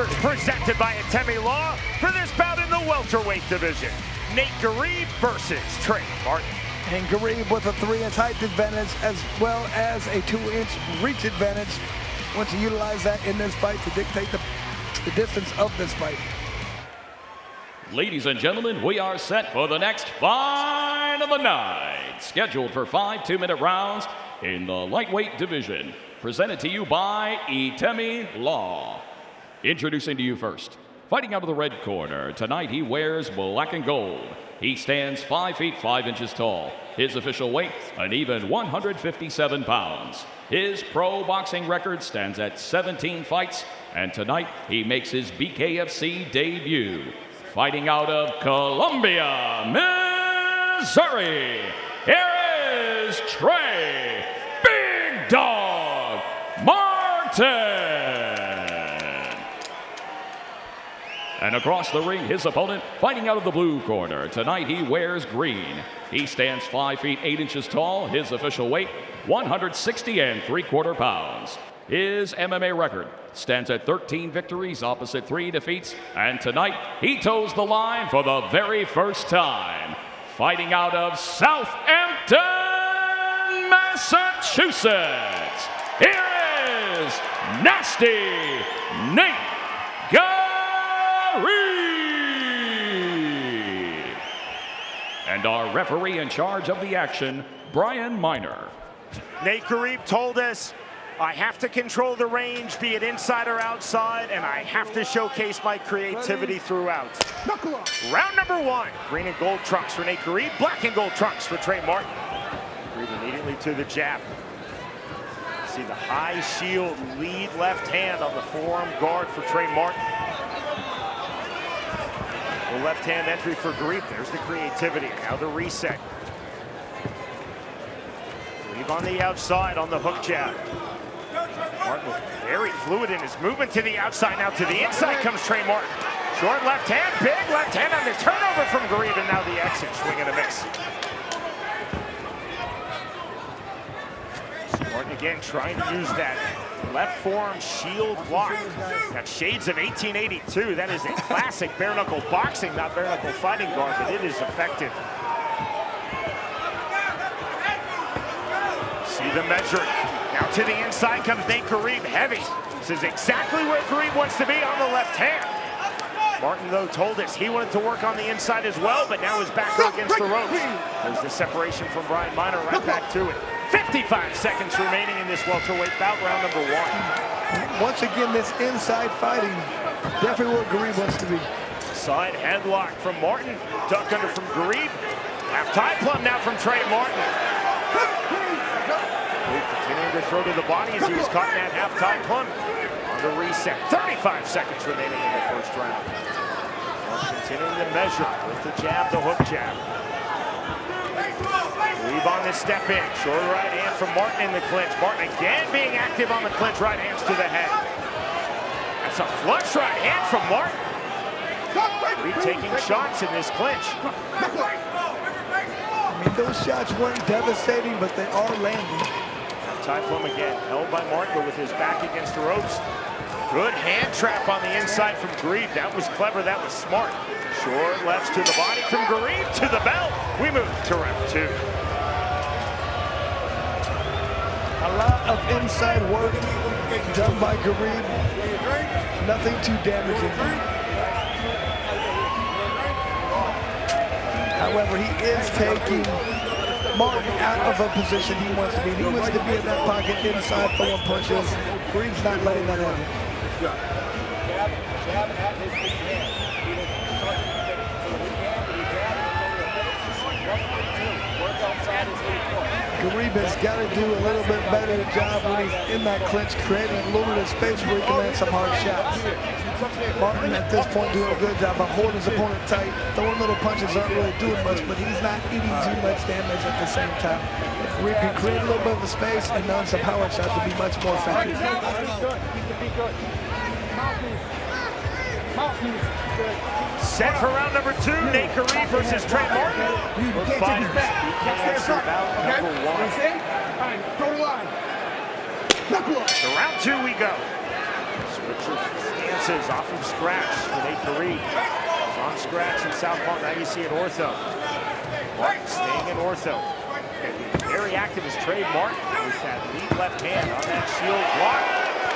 fighters presented by Atemi Law for this bout in the welterweight division. Nate Garib versus Trey Martin. And Garib with a 3-inch height advantage as well as a 2-inch reach advantage. Wants to utilize that in this fight to dictate the distance of this fight. Ladies and gentlemen, we are set for the next fight of the night. Scheduled for 5 2-minute rounds in the lightweight division. Presented to you by Atemi Law. Introducing to you first, fighting out of the red corner. Tonight he wears black and gold. He stands 5 feet 5 inches tall. His official weight, an even 157 pounds. His pro boxing record stands at 17 fights, and tonight he makes his BKFC debut. Fighting out of Columbia, Missouri, here is Trey Big Dog Martin. And across the ring, his opponent, fighting out of the blue corner. Tonight he wears green. He stands 5 feet 8 inches tall. His official weight, 160 3/4 pounds. His MMA record stands at 13 victories, opposite 3 defeats, and tonight he toes the line for the very first time. Fighting out of Southampton, Massachusetts, here is Nasty Nate Garib. And our referee in charge of the action, Brian Miner. Nate Garib told us, I have to control the range, be it inside or outside, and I have to showcase my creativity throughout. Round number 1, green and gold trunks for Nate Garib, black and gold trunks for Trey Martin. Garib immediately to the jab. See the high shield lead left hand on the forearm guard for Trey Martin. The left hand entry for Garib, there's the creativity, now the reset. Garib on the outside on the hook jab. Martin was very fluid in his movement to the outside. Now to the inside comes Trey Martin. Short left hand, big left hand on the turnover from Garib, and now the exit, swing and a miss. Martin again trying to use that left forearm shield block. Got shades of 1882. That is a classic bare knuckle boxing, not bare knuckle fighting guard, but it is effective. See the measuring. Now to the inside comes Nate Garib, heavy. This is exactly where Garib wants to be on the left hand. Martin, though, told us he wanted to work on the inside as well, but now his back against the ropes. There's the separation from Brian Miner, right back to it. 55 seconds remaining in this welterweight bout, round number 1. Once again, this inside fighting, definitely where Garib wants to be. Side headlock from Martin, duck under from Garib. Half tie plum now from Trey Martin. Continuing to throw to the body as he was caught in that half-tie plum. On the reset, 35 seconds remaining in the first round. Continuing to measure with the jab, the hook jab. Garib on this step in, short right hand from Martin in the clinch. Martin again being active on the clinch, right hands to the head. That's a flush right hand from Martin. Garib taking shots in this clinch. I mean, those shots weren't devastating, but they are landing. Tie plum again, held by Martin, but with his back against the ropes. Good hand trap on the inside from Garib. That was clever, that was smart. Short lefts to the body from Garib to the belt. We move to round 2. A lot of inside work done by Garib. Nothing too damaging. However, he is taking Martin out of a position he wants to be. He wants to be in that pocket inside throwing punches. Garib's not letting that happen. Garib has got to do a little bit better job when he's in that clinch, creating a little bit of space where he can land some hard shots. Martin at this point doing a good job of holding his opponent tight. Throwing little punches aren't really doing much, but he's not eating too much damage at the same time. Garib can create a little bit of a space and land some power shots to be much more effective. Set for round number 2, Nate Garib versus Trey Martin. Both fighters, BKFC bout number 1. To round 2 we go. Switcher stands sequences off of scratch for Nate Garibe. He's on scratch in southpaw. Now you see an ortho. Martin staying in ortho. Very active is Trey Martin with that lead left hand on that shield block.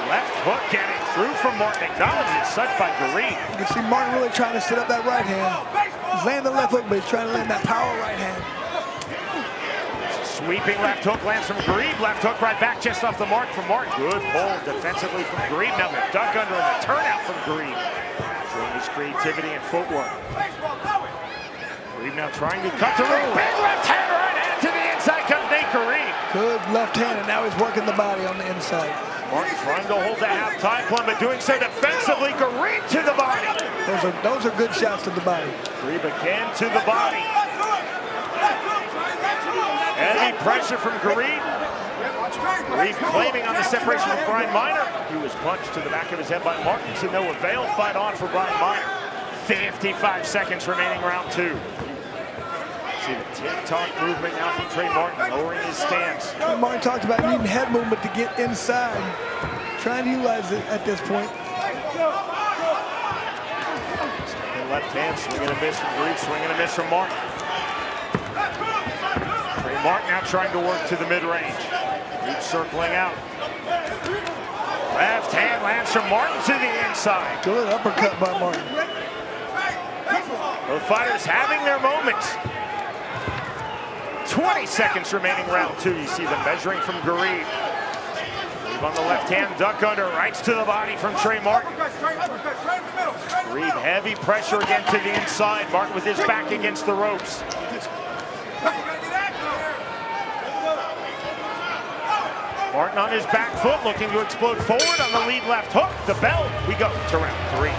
Left hook getting through from Martin. Acknowledged as such by Garibe. You can see Martin really trying to set up that right hand. He's landing the left hook, but he's trying to land that power right hand. Sweeping left hook lands from Garibe. Left hook right back just off the mark from Martin. Good pull defensively from Garibe. Now the duck under and the turnout from Garibe. Showing his creativity and footwork. Garibe now trying to cut the ring. Big left hand right hand to the inside comes Nate Garibe. Good left hand, and now he's working the body on the inside. Martin trying to hold the half tie plumb, but doing so defensively. Garibe to the body. Those are good shots to the body. Garibe again to the body. Heavy pressure from Garibe. Garibe claiming on the separation with Brian Miner. He was punched to the back of his head by Martin to no avail. Fight on for Brian Miner. 55 seconds remaining, round 2. See the tick-tock movement now from Trey Martin, lowering his stance. Martin talked about needing head movement to get inside. Trying to utilize it at this point. Left hand, swinging a miss from Garibe, swinging a miss from Martin. Trey Martin now trying to work to the mid-range. Garibe circling out. Left hand lands from Martin to the inside. Good uppercut by Martin. Both fighters having their moments. 20 seconds remaining, round 2. You see the measuring from Garibe. Garibe on the left hand, duck under, rights to the body from Trey Martin. Garibe, heavy pressure again to the inside. Martin with his back against the ropes. Martin on his back foot, looking to explode forward on the lead left hook. The bell, we go to round 3.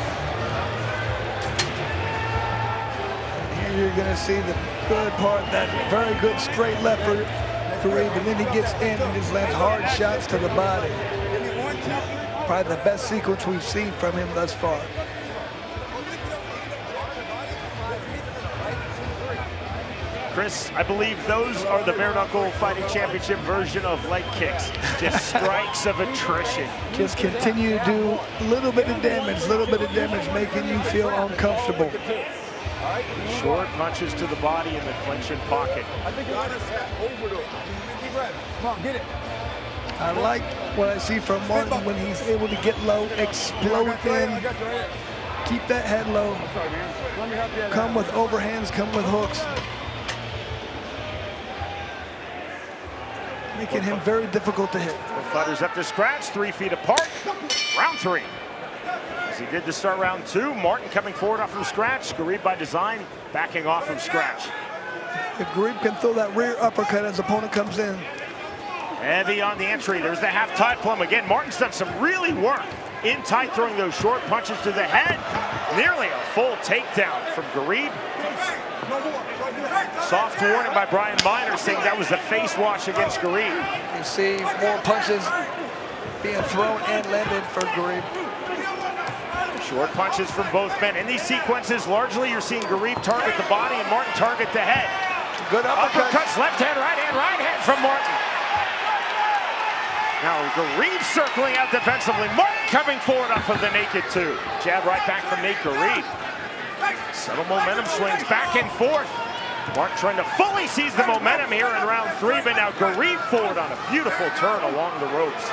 You're going to see the good part, that very good straight left for Garibe, and then he gets in and just lands hard shots to the body. Probably the best sequence we've seen from him thus far. Chris, I believe those are the Bare Knuckle Fighting Championship version of leg kicks. Just strikes of attrition. Just continue to do a little bit of damage, making you feel uncomfortable. Short punches to the body in the clinch and pocket. I like what I see from Martin when he's able to get low, explode in, keep that head low, come with overhands, come with hooks, making him very difficult to hit. Both fighters up to scratch, 3 feet apart. Round 3. As he did to start round 2, Martin coming forward off from scratch. Garibe by design, backing off from scratch. If Garibe can throw that rear uppercut as opponent comes in. Heavy on the entry. There's the half tie plumb again. Martin's done some really work in tight, throwing those short punches to the head. Nearly a full takedown from Garibe. Soft warning by Brian Miner saying that was the face wash against Garibe. You see more punches being thrown and landed for Garibe. Short punches from both men. In these sequences, largely you're seeing Garibe target the body and Martin target the head. Good uppercuts, left hand from Martin. Now Garibe circling out defensively. Martin coming forward off of the naked 2. Jab right back from Nate Garibe. Subtle momentum swings back and forth. Martin trying to fully seize the momentum here in round 3, but now Garibe forward on a beautiful turn along the ropes.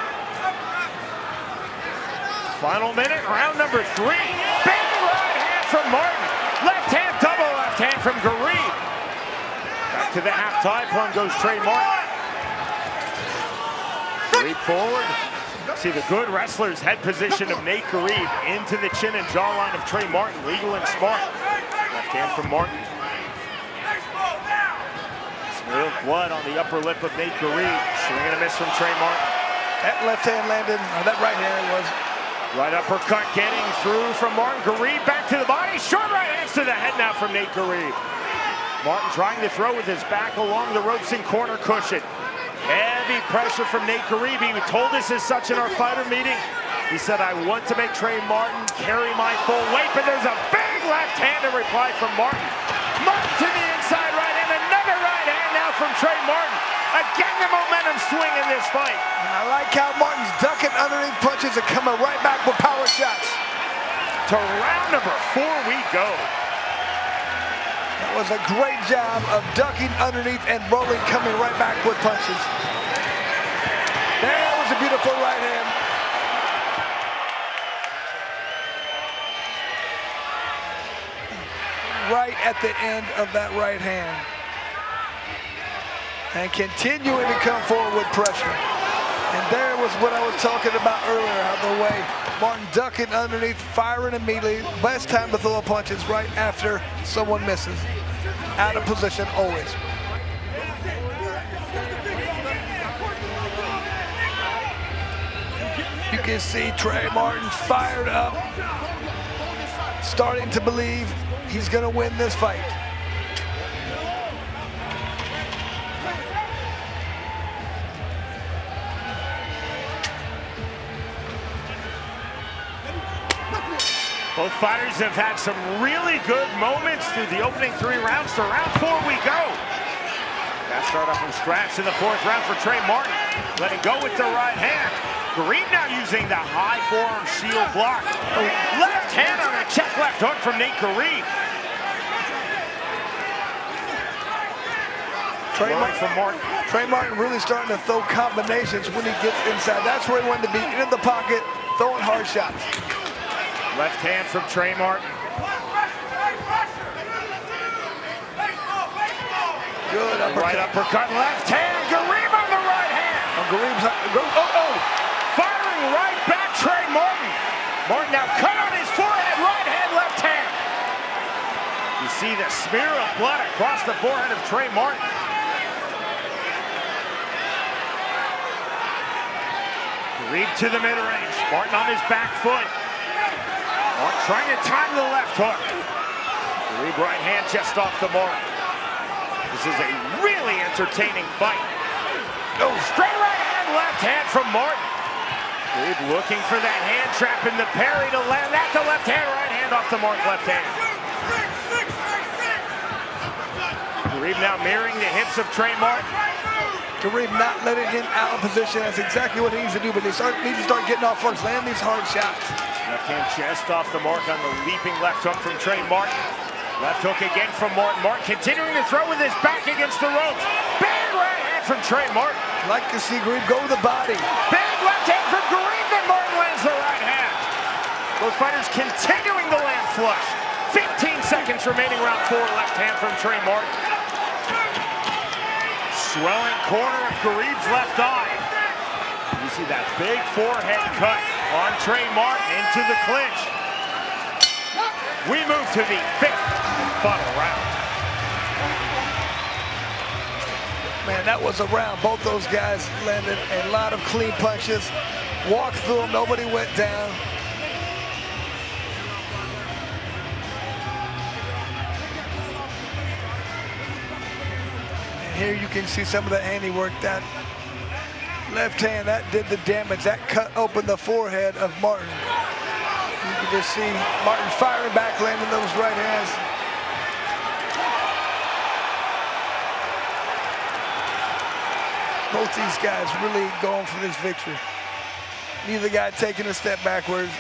Final minute, round number 3. Big right hand from Martin. Left hand, double left hand from Garibe. Back to the half tie plunge goes Trey Martin. Garibe forward. See the good wrestler's head position of Nate Garibe into the chin and jawline of Trey Martin. Legal and smart. Left hand from Martin. Smear of blood on the upper lip of Nate Garibe. Swing and a miss from Trey Martin. That left hand landed, or that right hand was. Right uppercut getting through from Martin. Garibe back to the body. Short right hands to the head now from Nate Garibe. Martin trying to throw with his back along the ropes and corner cushion. Heavy pressure from Nate Garibe. He told us as such in our fighter meeting. He said, I want to make Trey Martin carry my full weight, but there's a big left hand in reply from Martin. Martin to the inside right hand, another right hand now from Trey Martin. Again, the momentum swing in this fight. And I like how Martin's ducking underneath punches and coming right back with power shots. To round number 4 we go. That was a great job of ducking underneath and rolling, coming right back with punches. There was a beautiful right hand. Right at the end of that right hand. And continuing to come forward with pressure. And there was what I was talking about earlier, how the way Martin ducking underneath, firing immediately. Best time to throw a punch is right after someone misses. Out of position always. You can see Trey Martin fired up, starting to believe he's gonna win this fight. Both fighters have had some really good moments through the opening 3 rounds. To round 4 we go. That start off from scratch in the 4th round for Trey Martin. Letting go with the right hand. Green now using the high forearm shield block. Left hand on a check left hook from Nate Garib. Trey Martin really starting to throw combinations when he gets inside. That's where he wanted to be, in the pocket, throwing hard shots. Left hand from Trey Martin. Good uppercut. Right uppercut, left hand. Garib on the right hand. Firing right back, Trey Martin. Martin now cut on his forehead, right hand, left hand. You see the smear of blood across the forehead of Trey Martin. Garib to the mid-range. Martin on his back foot. Martin trying to time the left hook. Garib right hand just off the mark. This is a really entertaining fight. Straight right hand, left hand from Martin. Garib looking for that hand trap in the parry to land that. The left hand, right hand off the mark, left hand. Garib now mirroring the hips of Trey Martin. Garib not letting him out of position. That's exactly what he needs to do, but he needs to start getting off first, land these hard shots. Left hand just off the mark on the leaping left hook from Trey Martin. Left hook again from Martin. Martin continuing to throw with his back against the ropes. Big right hand from Trey Martin. Like to see Garib go to the body. Big left hand from Garib, then Martin lands the right hand. Both fighters continuing to land flush. 15 seconds remaining, round 4, left hand from Trey Martin. Swelling corner of Garib's left eye. You see that big forehead cut on Trey Martin into the clinch. We move to the 5th and final round. Man, that was a round. Both those guys landed a lot of clean punches. Walked through them, nobody went down. And here you can see some of the handiwork. That left hand, that did the damage. That cut open the forehead of Martin. You can just see Martin firing back, landing those right hands. Both these guys really going for this victory. Neither guy taking a step backwards.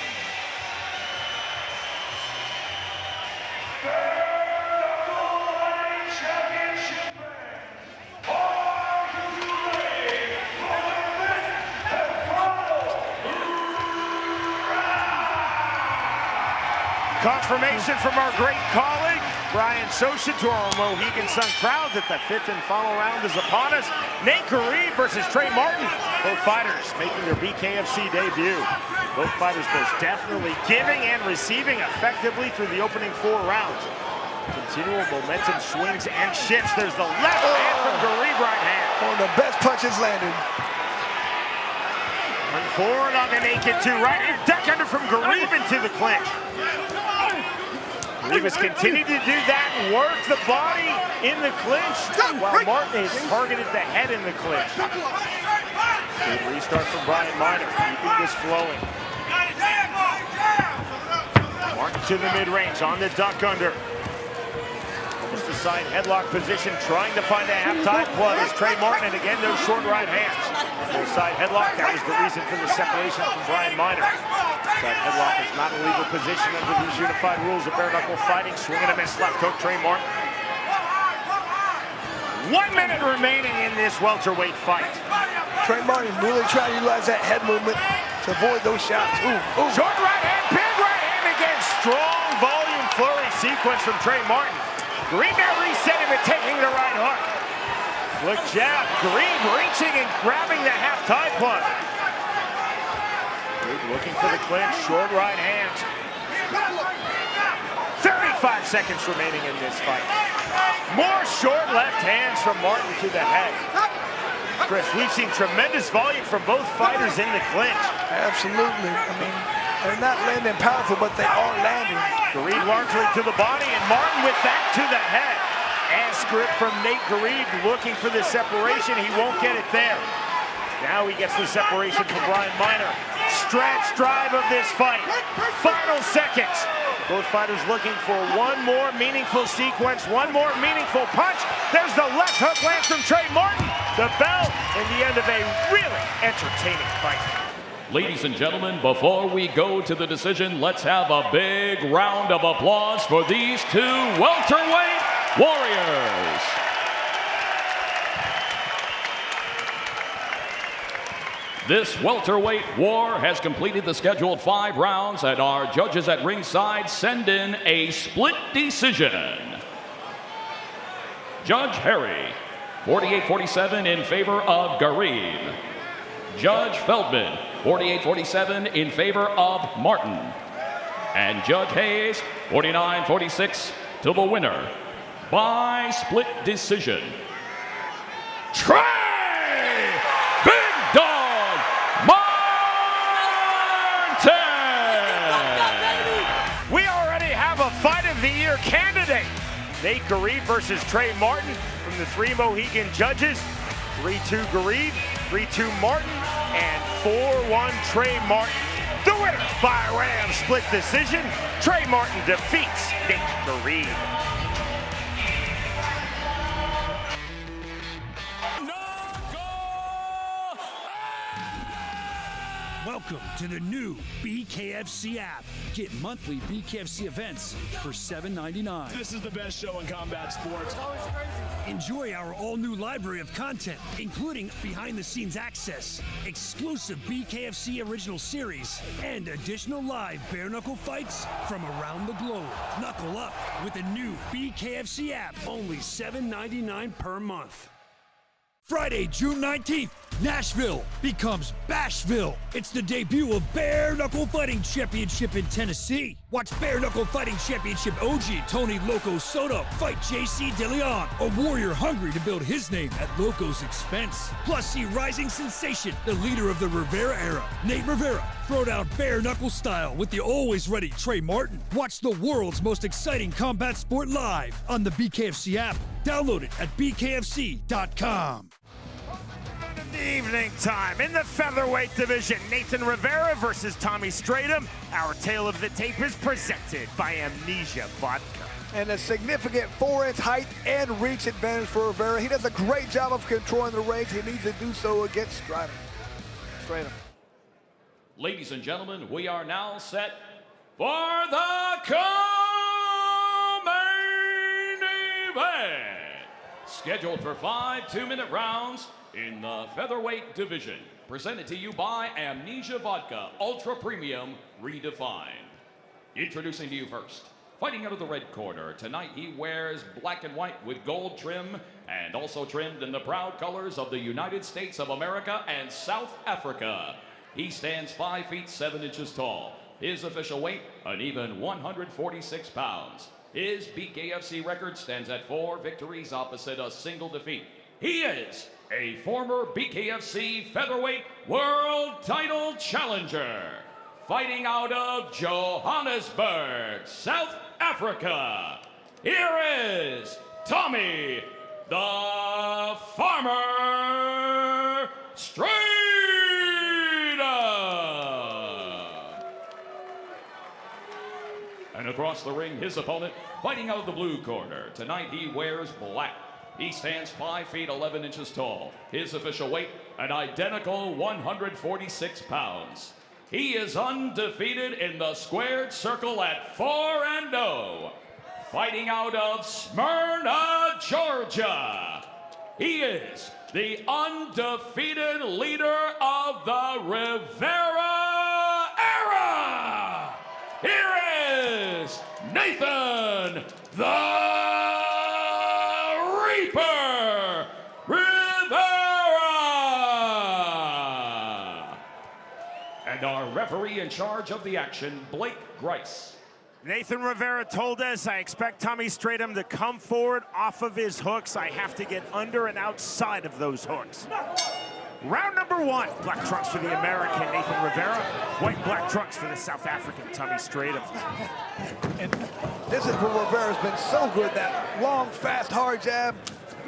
Confirmation from our great colleague, Brian Soto, to our Mohegan Sun crowd that the 5th and final round is upon us. Nate Garib versus Trey Martin. Both fighters making their BKFC debut. Both fighters most definitely giving and receiving effectively through the opening 4 rounds. Continual momentum swings and shifts. There's the left hand from Garib, right hand. One of the best punches landed. Turn forward on the naked 2. Right hand deck under from Garib into the clinch. Garib has continued to do that and work the body in the clinch, while Martin has targeted the head in the clinch. Good restart from Brian Miner, keeping this flowing. Martin to the mid-range on the duck under. Almost a side headlock position, trying to find a half-time plug as Trey Martin, and again those short right hands. Full side headlock. That was the reason for the separation from Brian Miner. Side headlock is not a legal position under these unified rules of bare knuckle fighting. Swing and a miss, left hook, Trey Martin. 1 minute remaining in this welterweight fight. Trey Martin really trying to utilize that head movement to avoid those shots. Ooh, ooh. Short right hand, big right hand again. Strong volume flurry sequence from Trey Martin. Green now resetting and taking the right hook. Flick jab. Green reaching and grabbing the half tie plug. Green looking for the clinch. Short right hand. 35 seconds remaining in this fight. More short left hands from Martin to the head. Chris, we've seen tremendous volume from both fighters in the clinch. Absolutely. I mean, they're not landing powerful, but they are landing. Gareed largely to the body, and Martin with that to the head. Ass grip from Nate Gareed looking for the separation. He won't get it there. Now he gets the separation from Brian Miner. Stretch drive of this fight. Final seconds. Both fighters looking for one more meaningful sequence, one more meaningful punch. There's the left hook lands from Trey Martin. The bell and the end of a really entertaining fight. Ladies and gentlemen, before we go to the decision, let's have a big round of applause for these two welterweight warriors. This welterweight war has completed the scheduled 5 rounds, and our judges at ringside send in a split decision. Judge Harry, 48-47 in favor of Gareed. Judge Feldman, 48-47 in favor of Martin. And Judge Hayes, 49-46 to the winner by split decision. Trey Big Dog Martin! We already have a Fight of the Year candidate. Nate Gareed versus Trey Martin from the 3 Mohegan judges. 3-2 Gareed, 3-2 Martin, and 4-1 Trey Martin. The winner by way of split decision, Trey Martin defeats Nate Gareed. Welcome to the new BKFC app. Get monthly BKFC events for $7.99. This is the best show in combat sports. Enjoy our all-new library of content, including behind-the-scenes access, exclusive BKFC original series, and additional live bare-knuckle fights from around the globe. Knuckle up with the new BKFC app, only $7.99 per month. Friday, June 19th, Nashville becomes Bashville. It's the debut of Bare Knuckle Fighting Championship in Tennessee. Watch Bare Knuckle Fighting Championship OG Tony Loco Soto fight JC DeLeon, a warrior hungry to build his name at Loco's expense. Plus, see rising sensation, the leader of the Rivera era, Nate Rivera, throw down bare knuckle style with the always ready Trey Martin. Watch the world's most exciting combat sport live on the BKFC app. Download it at bkfc.com. Evening time in the featherweight division. Nathan Rivera versus Tommy Stratum. Our tale of the tape is presented by Amnesia Vodka. And a significant 4-inch height and reach advantage for Rivera. He does a great job of controlling the range. He needs to do so against Stratum. Ladies and gentlemen, we are now set for the co-main event. Scheduled for 5 2-minute rounds in the featherweight division. Presented to you by Amnesia Vodka, Ultra Premium Redefined. Introducing to you first, fighting out of the red corner. Tonight he wears black and white with gold trim and also trimmed in the proud colors of the United States of America and South Africa. He stands 5 feet 7 inches tall. His official weight, an even 146 pounds. His BKFC record stands at 4 victories opposite a single defeat. He is a former BKFC featherweight world title challenger. Fighting out of Johannesburg, South Africa. Here is Tommy the Farmer Stratum. And across the ring, his opponent, fighting out of the blue corner. Tonight he wears black. He stands 5 feet 11 inches tall. His official weight, an identical 146 pounds. He is undefeated in the squared circle at 4-0. Fighting out of Smyrna, Georgia, he is the undefeated leader of the Rivera era. Here is Nathan the Reaper Rivera. And our referee in charge of the action, Blake Grice. Nathan Rivera told us, I expect Tommy Stratum to come forward off of his hooks. I have to get under and outside of those hooks. Round number 1, black trunks for the American Nathan Rivera, white black trunks for the South African Tommy Stratum. And this is where Rivera's been so good, that long, fast, hard jab.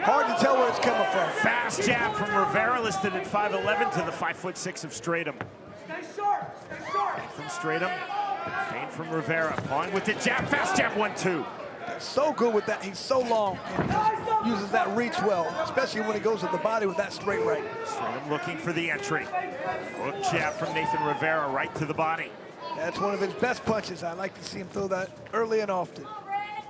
Hard to tell where it's coming from. Fast jab from Rivera, listed at 5'11" to the 5'6" of Stratum. Stay short, stay short. From Stratum, feint from Rivera, pawing with the jab, fast jab, 1-2. So good with that, he's so long, and uses that reach well, especially when he goes to the body with that straight right. Stratum looking for the entry. Hook jab from Nathan Rivera, right to the body. That's one of his best punches. I like to see him throw that early and often.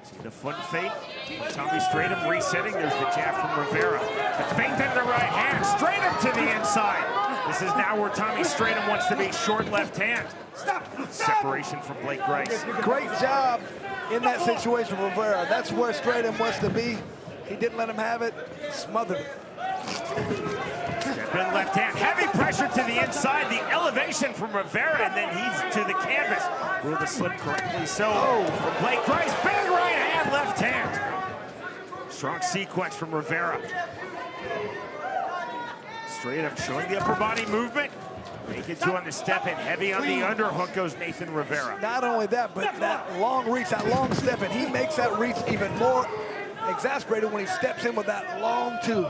See the foot feint from Tommy Stratum resetting. There's the jab from Rivera. The feint in the right hand, Stratum to the inside. This is now where Tommy Stratum wants to be, short left hand. Separation from Blake Grice. Great job in that situation, Rivera. That's where Stratum wants to be. He didn't let him have it, smothered it. Step in left hand, heavy pressure to the inside, the elevation from Rivera, and then he's to the canvas. Will the slip correctly so from Blake Grice, big right hand, left hand. Strong sequence from Rivera. Straight up showing the upper body movement. Make it 2 on the step and heavy on the underhook goes Nathan Rivera. Not only that, but that long reach, that long step, and he makes that reach even more exasperated when he steps in with that long 2.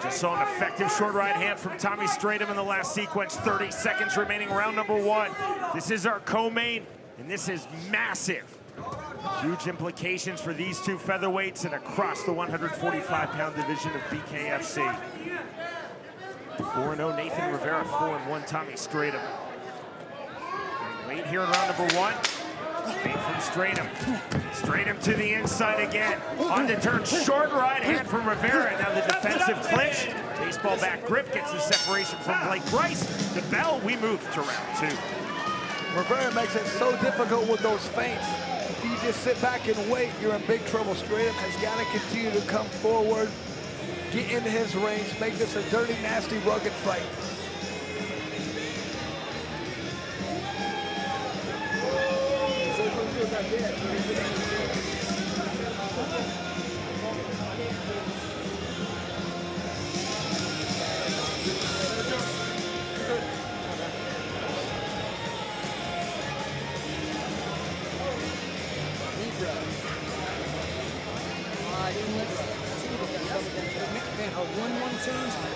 Just saw an effective short right hand from Tommy Stratum in the last sequence. 30 seconds remaining, round number 1. This is our co-main, and this is massive. Huge implications for these two featherweights and across the 145-pound division of BKFC. 4-0 Nathan Rivera, 4-1 Tommy Stratum. Late here in round number 1. Feint from Stratum. Stratum to the inside again. On the turn, short right hand from Rivera. Now the defensive clinch. Baseball back grip gets the separation from Blake Grice. The bell, we move to round 2. Rivera makes it so difficult with those feints. If you just sit back and wait, you're in big trouble. Stratum has got to continue to come forward, get into his range, make this a dirty, nasty, rugged fight.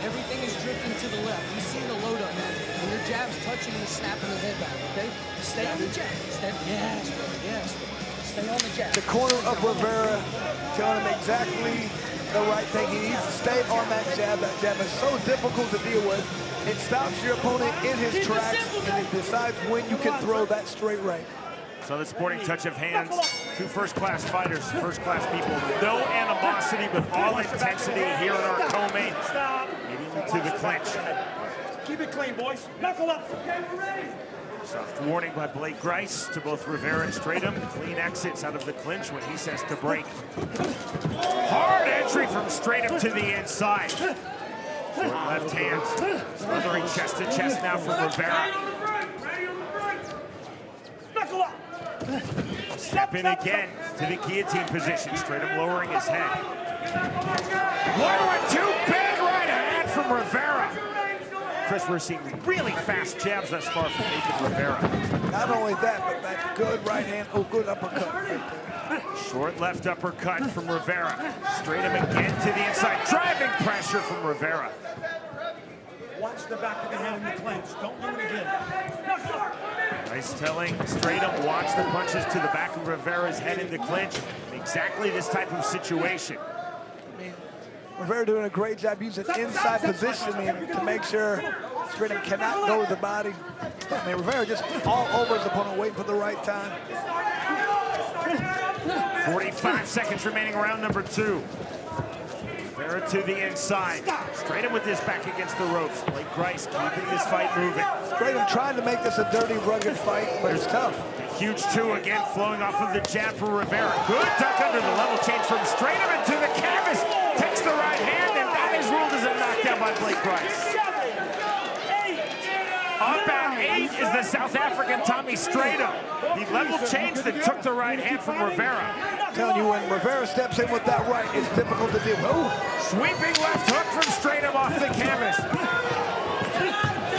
Everything is drifting to the left. You see the load up, man. When your jab's touching, he's snapping the head back, okay? Stay on the jab. Yes, bro, yes. Stay on the jab. The corner of Rivera telling him exactly the right thing. He needs to stay on that jab. That jab is so difficult to deal with. It stops your opponent in his tracks, and it decides when you can throw that straight right. So the sporting touch of hands. 2 first-class fighters, first-class people. No animosity, but all intensity here in our co-main. Immediately to the clinch. Keep it clean, boys. Knuckle up. Okay, we're ready. Soft warning by Blake Grice to both Rivera and Stratum. Clean exits out of the clinch when he says to break. Hard entry from Stratum to the inside. Short left hand. Smothering chest to chest now from Rivera. Knuckle up. Step in again to the guillotine position. Stratum lowering his head. 1-2, big right hand from Rivera. Chris, we're seeing really fast jabs thus far from Nathan Rivera. Not only that, but that good right hand, good uppercut right there. Short left uppercut from Rivera. Stratum again to the inside. Driving pressure from Rivera. Watch the back of the head in the clinch. Don't do it again. Nice telling Stratum, watch the punches to the back of Rivera's head in the clinch. Exactly this type of situation. I mean, Rivera doing a great job using inside positioning to make sure Stratum cannot go to the body. I mean, Rivera just all over his opponent, waiting for the right time. 45 seconds remaining, round number 2. Rivera to the inside. Stratum with his back against the ropes. Blake Grice keeping this fight moving. Stratum trying to make this a dirty, rugged fight, but it's tough. Huge 2 again, flowing off of the jab for Rivera. Good duck under the level change from Stratum into the canvas. Takes the right hand, and that is ruled as a knockdown by Blake Grice. Up at 8 is the South African Tommy Stratum. He level changed and took the right hand from Rivera. I'm telling you, when Rivera steps in with that right, it's difficult to deal with. Oh, sweeping left hook from Stratum off the canvas.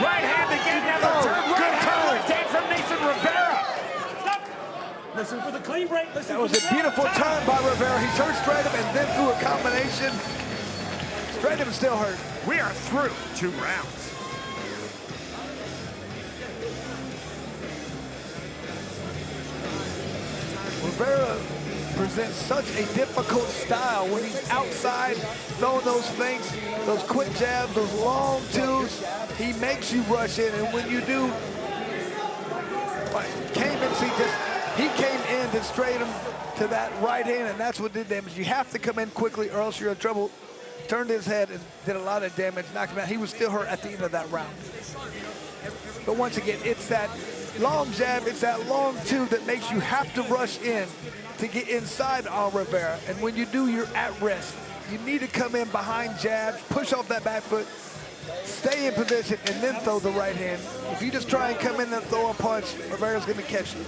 Right hand again, now the turn. Good turn. Take from Nathan Rivera. Listen for the clean break. That was a beautiful turn by Rivera. He turned Stratum and then threw a combination. Stratum still hurt. We are through 2 rounds. Rivera presents such a difficult style when he's outside throwing those feints, those quick jabs, those long 2s. He makes you rush in, and when you do, he came in to straight him to that right hand, and that's what did damage. You have to come in quickly or else you're in trouble. Turned his head and did a lot of damage, knocked him out. He was still hurt at the end of that round. But once again, it's that long jab, it's that long 2 that makes you have to rush in to get inside on Rivera. And when you do, you're at risk. You need to come in behind jabs, push off that back foot, stay in position, and then throw the right hand. If you just try and come in and throw a punch, Rivera's gonna catch you.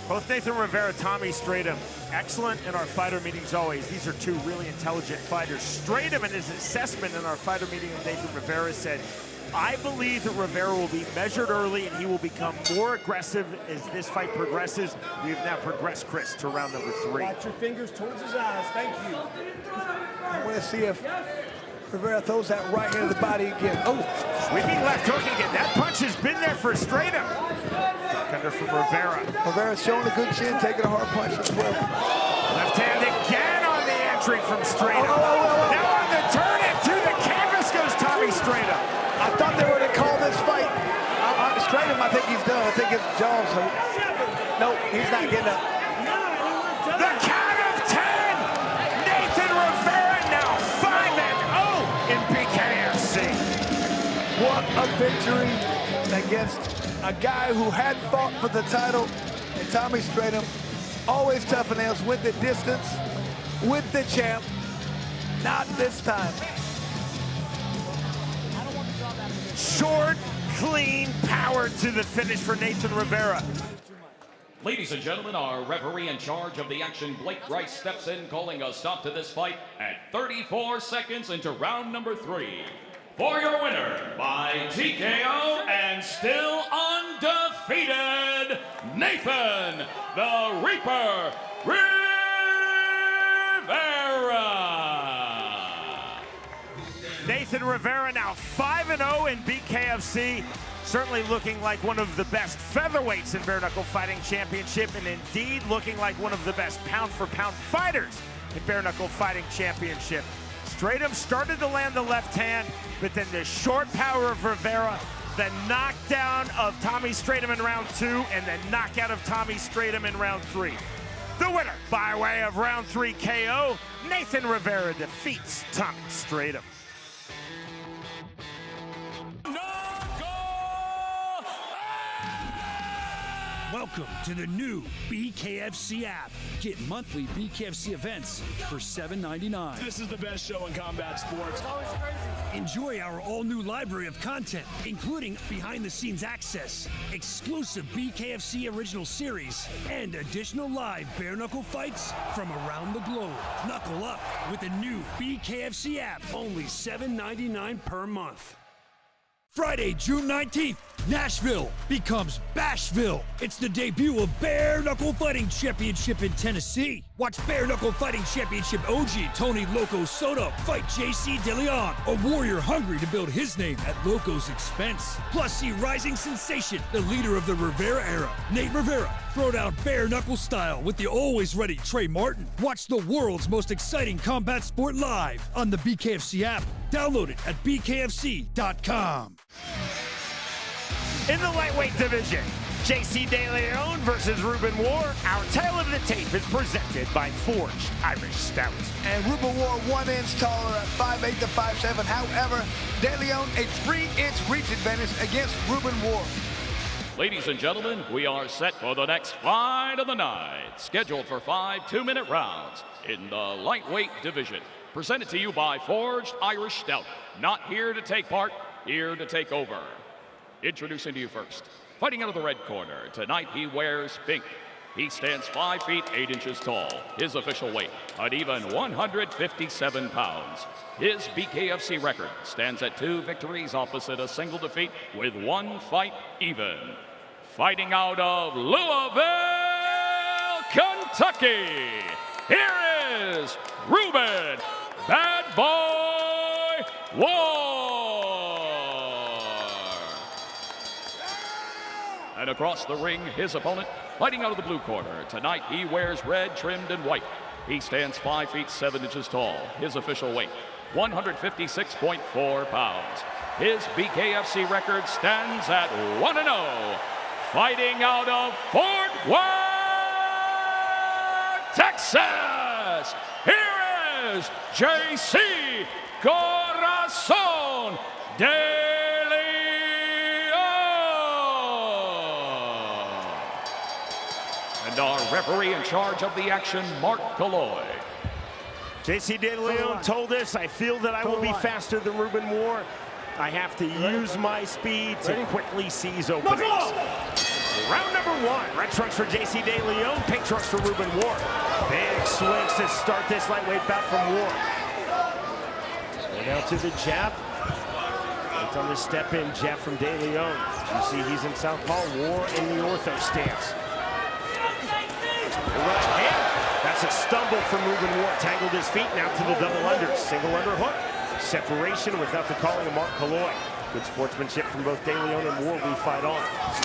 Both Nathan Rivera, Tommy Stratum, excellent in our fighter meetings always. These are 2 really intelligent fighters. Stratum in his assessment in our fighter meeting with Nathan Rivera said, I believe that Rivera will be measured early and he will become more aggressive as this fight progresses. We have now progressed, Chris, to round number 3. Watch your fingers towards his eyes. Thank you. I want to see if Rivera throws that right hand to the body again. Oh, sweeping left hook again. That punch has been there for Stratum. Duck under from Rivera. Rivera's showing a good chin, taking a hard punch as well. Left hand again on the entry from Stratum. Now on the turn and to the canvas goes Tommy Stratum. I thought they were going to call this fight. Stratum, I think he's done. I think his jaw's hurt. Nope, he's not getting up. The count of 10. Nathan Rivera now 5-0 in BKFC. What a victory against a guy who had fought for the title. And Tommy Stratum, always tough and nails, went the distance with the champ. Not this time. Short, clean power to the finish for Nathan Rivera. Ladies and gentlemen, our referee in charge of the action, Blake Grice, steps in, calling a stop to this fight at 34 seconds into round number 3. For your winner by TKO and still undefeated, Nathan the Reaper Rivera. Nathan Rivera now 5-0 in BKFC. Certainly looking like one of the best featherweights in Bare Knuckle Fighting Championship, and indeed looking like one of the best pound-for-pound fighters in Bare Knuckle Fighting Championship. Stratum started to land the left hand, but then the short power of Rivera, the knockdown of Tommy Stratum in round 2, and the knockout of Tommy Stratum in round 3. The winner by way of round 3 KO, Nathan Rivera defeats Tommy Stratum. Welcome to the new BKFC app. Get monthly BKFC events for $7.99. This is the best show in combat sports. Enjoy our all-new library of content, including behind-the-scenes access, exclusive BKFC original series, and additional live bare-knuckle fights from around the globe. Knuckle up with the new BKFC app, only $7.99 per month. Friday, June 19th, Nashville becomes Bashville. It's the debut of Bare Knuckle Fighting Championship in Tennessee. Watch Bare Knuckle Fighting Championship OG Tony Loco Soto fight JC DeLeon, a warrior hungry to build his name at Loco's expense. Plus, see rising sensation, the leader of the Rivera era, Nate Rivera, throw down bare knuckle style with the always ready Trey Martin. Watch the world's most exciting combat sport live on the BKFC app. Download it at bkfc.com. In the lightweight division, JC DeLeon versus Ruben War. Our tale of the tape is presented by Forged Irish Stout. And Ruben War 1 inch taller at 5'8" to 5'7". However, DeLeon a 3-inch reach advantage against Ruben War. Ladies and gentlemen, we are set for the next fight of the night, scheduled for 5 2-minute rounds in the lightweight division. Presented to you by Forged Irish Stout. Not here to take part, here to take over. Introducing to you first, fighting out of the red corner, tonight he wears pink. He stands 5 feet 8 inches tall. His official weight, an even 157 pounds. His BKFC record stands at 2 victories opposite a single defeat with 1 fight even. Fighting out of Louisville, Kentucky, here is Ruben Bad Boy War. And across the ring, his opponent, fighting out of the blue corner. Tonight, he wears red trimmed in white. He stands 5 feet 7 inches tall. His official weight, 156.4 pounds. His BKFC record stands at 1-0. Fighting out of Fort Worth, Texas, here is JC Corazon and our referee in charge of the action, Mark Galloy. JC DeLeon told us, I feel that I will be faster than Ruben War. I have to use my speed to quickly seize openings. Round number 1, red trunks for JC DeLeon, pink trunks for Ruben War. Big swings to start this lightweight bout from War. Now to the jab. Right on the step in, jab from DeLeon. You see he's in southpaw, War in the ortho stance. Right hand. That's a stumble from Ruben War. Tangled his feet now to the double under. Single underhook. Separation without the calling of Mark Galloy. Good sportsmanship from both DeLeon and War. We fight on.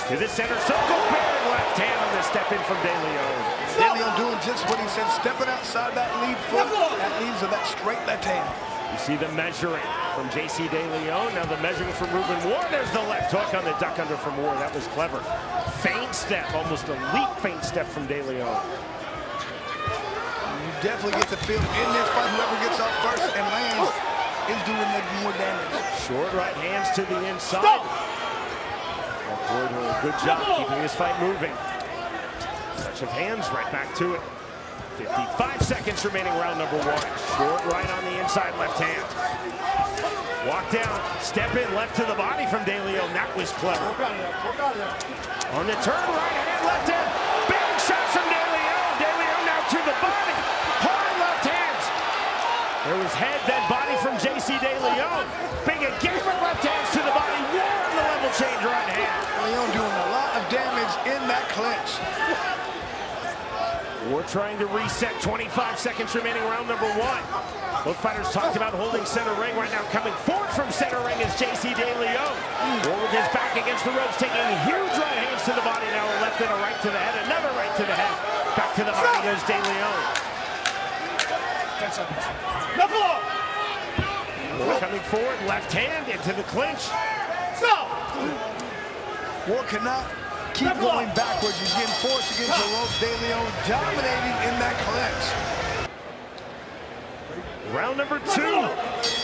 To the center circle. Big left hand on the step in from DeLeon. DeLeon doing just what he said, stepping outside that lead foot. That leads to that straight left hand. You see the measuring from JC DeLeon. Now the measuring from Ruben War. There's the left hook on the duck under from War. That was clever. Feint step, almost a leap feint step from DeLeon. You definitely get the feel in this fight, whoever gets up first and lands is doing more damage. Short right hands to the inside. War doing a good job keeping this fight moving. Touch of hands, right back to it. 55 seconds remaining, round number 1. Short right on the inside, left hand. Walk down, step in, left to the body from DeLeon. That was clever. On the turn, right hand, left hand. Big shot from DeLeon. DeLeon now to the body. Hard left hands. There was head, then body from JC DeLeon. Big again with left hands to the body. War on the level change right hand. DeLeon doing a lot of damage in that clinch. War trying to reset, 25 seconds remaining, round number 1. Both fighters talked about holding center ring. Right now coming forward from center ring is JC DeLeon. War with his back against the ropes, taking huge right hands to the body. Now a left and a right to the head, another right to the head. Back to the body goes DeLeon. 10 seconds. Knuckle up! War coming forward, left hand into the clinch. Stop! War cannot keep going backwards. He's getting forced against the ropes. DeLeon dominating in that clinch. Round number 2.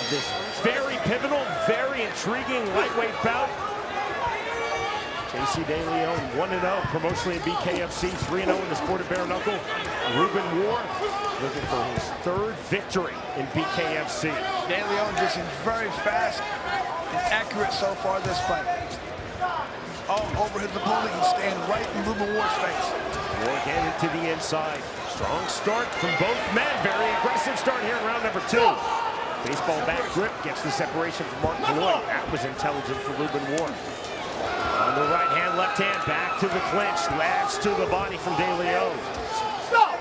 This very pivotal, very intriguing lightweight bout. JC DeLeon 1-0 promotionally in BKFC, 3-0 in the sport of bare knuckle. Ruben War looking for his 3rd victory in BKFC. DeLeon just is very fast and accurate so far this fight. All over his opponent, he's staying right in Ruben War's face. War getting to the inside. Strong start from both men. Very aggressive start here in round number 2. Baseball bat grip gets the separation from Mark Malloy. That was intelligent for Ruben Ward. On the right hand, left hand, back to the clinch. Labs to the body from DeLeon.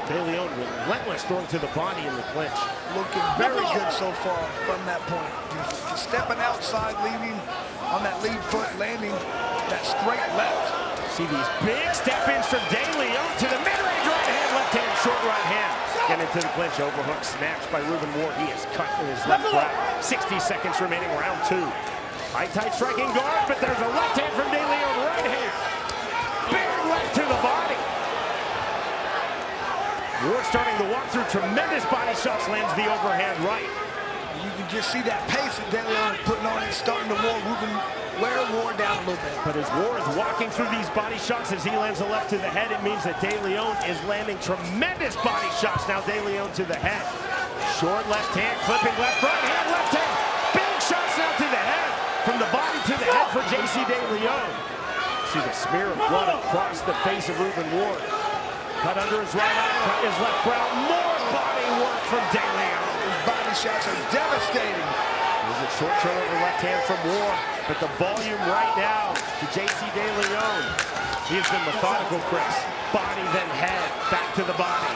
DeLeon relentless throwing to the body in the clinch. Looking very good so far from that point. Just stepping outside, leaving on that lead foot, landing that straight left. See these big step-ins from DeLeon to the mid-range right hand, left hand, short right hand. Get into the clinch, overhook, snatched by Ruben Ward. He is cut in his left brow. 60 seconds remaining, round 2. High tight striking guard, but there's a left hand from DeLeon, right hand. Big left to the body. Ward starting to walk through tremendous body shots, lands the overhand right. You can just see that pace that DeLeon is putting on it, starting to wear Ward down a little bit. But as Ward is walking through these body shots, as he lands a left to the head, it means that DeLeon is landing tremendous body shots. Now DeLeon to the head. Short left hand, flipping left, right hand, left hand. Big shots now to the head. From the body to the head for JC DeLeon. See the smear of blood across the face of Ruben Ward. Cut under his right eye, cut his left brow. More body work from DeLeon. His body shots are devastating. There's a short turnover left hand from Ward, but the volume right now to JC DeLeon. He has been methodical, Chris. Body then head, back to the body.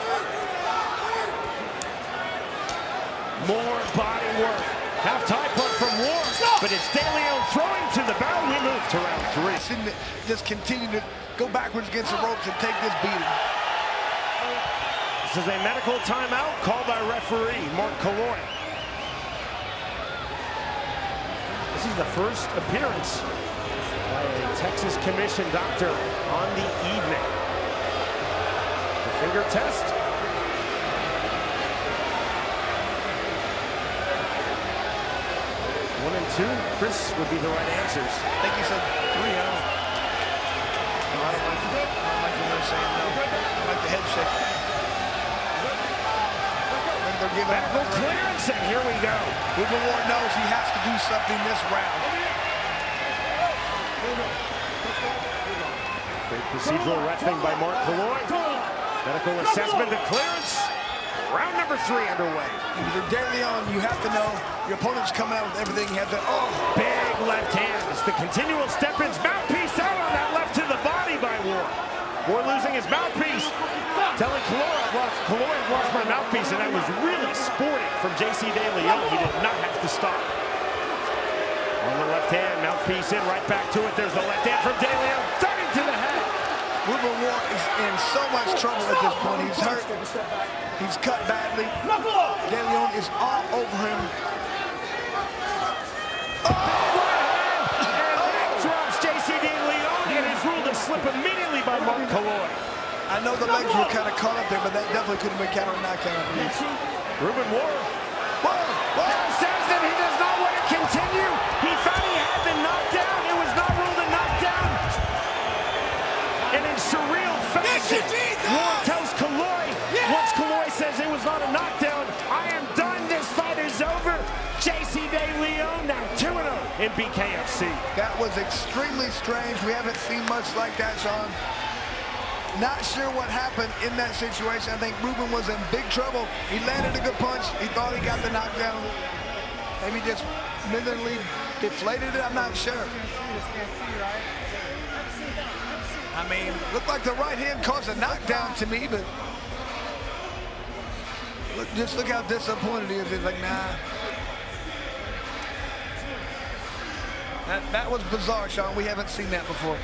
More body work. Half tie punch from Ward, but it's DeLeon throwing to the barrel. We move to round 3. Just continue to go backwards against the ropes and take this beating. This is a medical timeout called by referee Mark Malloy. This is the first appearance by a Texas Commission doctor on the evening. The finger test. One and two, Chris, would be the right answers. I think he said 3. I don't like the way saying no. I like the head shake. Medical clearance, and here we go. Ruben Ward knows he has to do something this round. Great procedural reffing by Mark Malloy. Medical assessment and clearance. Round number 3 underway. If you're DeLeon, you have to know your opponent's coming out with everything. You have to, big left hand. It's the continual step-ins. Mouthpiece out on that left to the body by Ward. Ward losing his mouthpiece. Telling Kalora, I've lost my mouthpiece, and that was really sporting from JC DeLeon. He did not have to stop. On the left hand, mouthpiece in, right back to it. There's the left hand from DeLeon, starting to the head. Ruben Ward is in so much trouble at this point. He's hurt. He's cut badly. DeLeon is all over him. And drops JC DeLeon, and is ruled a slip immediately by Mark Malloy. I know the legs were kind of caught up there, but that definitely could have been counter knockdown. Ruben Ward says that he does not want to continue. He thought he had the knockdown. It was not ruled a knockdown. And in surreal fashion, Ward tells Kalloy, once Kalloy says it was not a knockdown, I am done. This fight is over. JC DeLeon now 2-0 in BKFC. That was extremely strange. We haven't seen much like that, Sean. Not sure what happened in that situation. I think Ruben was in big trouble. He landed a good punch. He thought he got the knockdown. Maybe just mentally deflated it. I'm not sure. I mean, looked like the right hand caused a knockdown to me, but just look how disappointed he is. He's like, nah. That was bizarre, Sean. We haven't seen that before.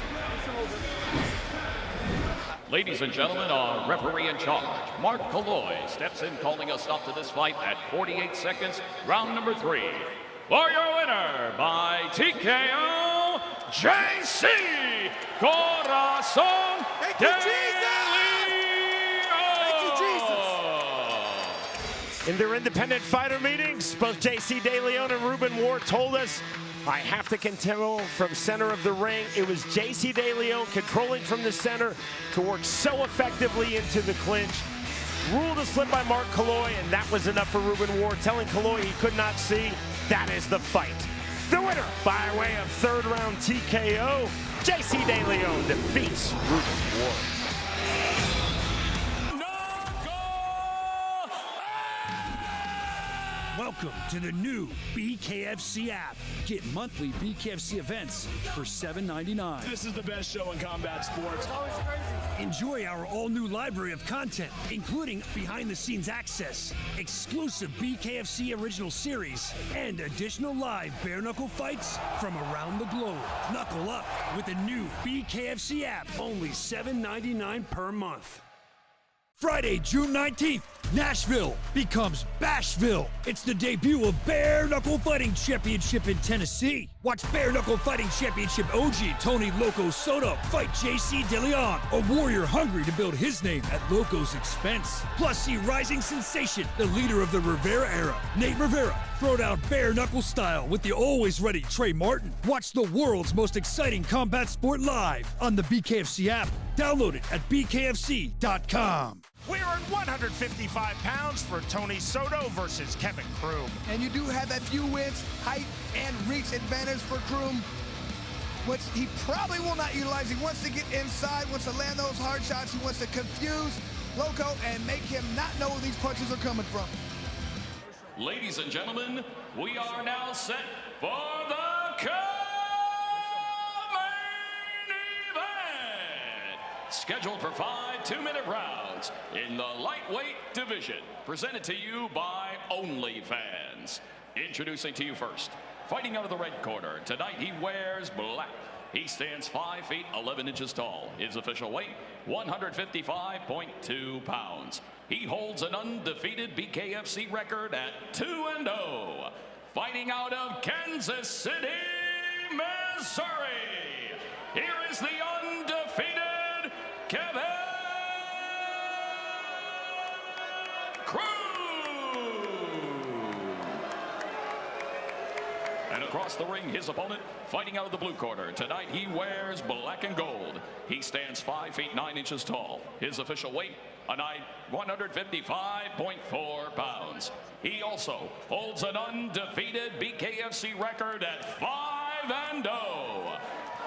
Ladies and gentlemen, our referee in charge, Mark Malloy, steps in calling a stop to this fight at 48 seconds, round number 3. For your winner by TKO, JC Corazon. Thank you, Jesus! In their independent fighter meetings, both JC DeLeon and Ruben Ward told us, I have to control from center of the ring. It was JC DeLeon controlling from the center to work so effectively into the clinch. Ruled a slip by Mark Malloy, and that was enough for Ruben Ward, telling Malloy he could not see. That is the fight. The winner by way of 3rd round TKO, JC DeLeon defeats Ruben Ward. Welcome to the new BKFC app. Get monthly BKFC events for $7.99. This is the best show in combat sports. It's always crazy. Enjoy our all-new library of content, including behind-the-scenes access, exclusive BKFC original series, and additional live bare-knuckle fights from around the globe. Knuckle up with the new BKFC app, only $7.99 per month. Friday, June 19th, Nashville becomes Bashville. It's the debut of Bare Knuckle Fighting Championship in Tennessee. Watch Bare Knuckle Fighting Championship OG Tony "Loco" Soto fight JC DeLeon, a warrior hungry to build his name at Loco's expense. Plus, see rising sensation, the leader of the Rivera era, Nate Rivera, throw down bare knuckle style with the always ready Trey Martin. Watch the world's most exciting combat sport live on the BKFC app. Download it at bkfc.com. We're at 155 pounds for Tony Soto versus Kevin Croom. And you do have that few wins, height and reach advantage for Croom, which he probably will not utilize. He wants to get inside, wants to land those hard shots. He wants to confuse Loco and make him not know where these punches are coming from. Ladies and gentlemen, we are now set for the main event. Scheduled for 5 two-minute rounds in the lightweight division. Presented to you by OnlyFans. Introducing to you first, fighting out of the red corner. Tonight he wears black. He stands 5 feet 11 inches tall. His official weight, 155.2 pounds. He holds an undefeated BKFC record at 2-0. Fighting out of Kansas City, Missouri. Here is the undefeated Kevin Croom. And across the ring, his opponent, fighting out of the blue corner. Tonight, he wears black and gold. He stands 5 feet 9 inches tall. His official weight, 155.4 pounds. He also holds an undefeated BKFC record at 5-0.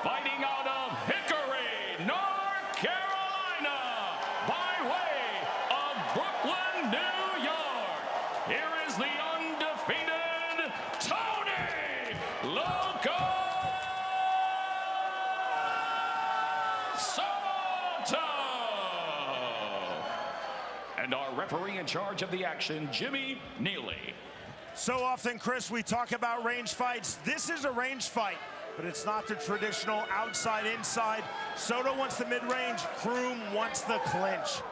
Fighting out of Hickory, North Carolina, by way of Brooklyn, New York. Here is the undefeated Tony "Loco" Soto. And our referee in charge of the action, Jimmy Neely. So often, Chris, we talk about range fights. This is a range fight, but it's not the traditional outside-inside. Soto wants the mid-range, Croom wants the clinch.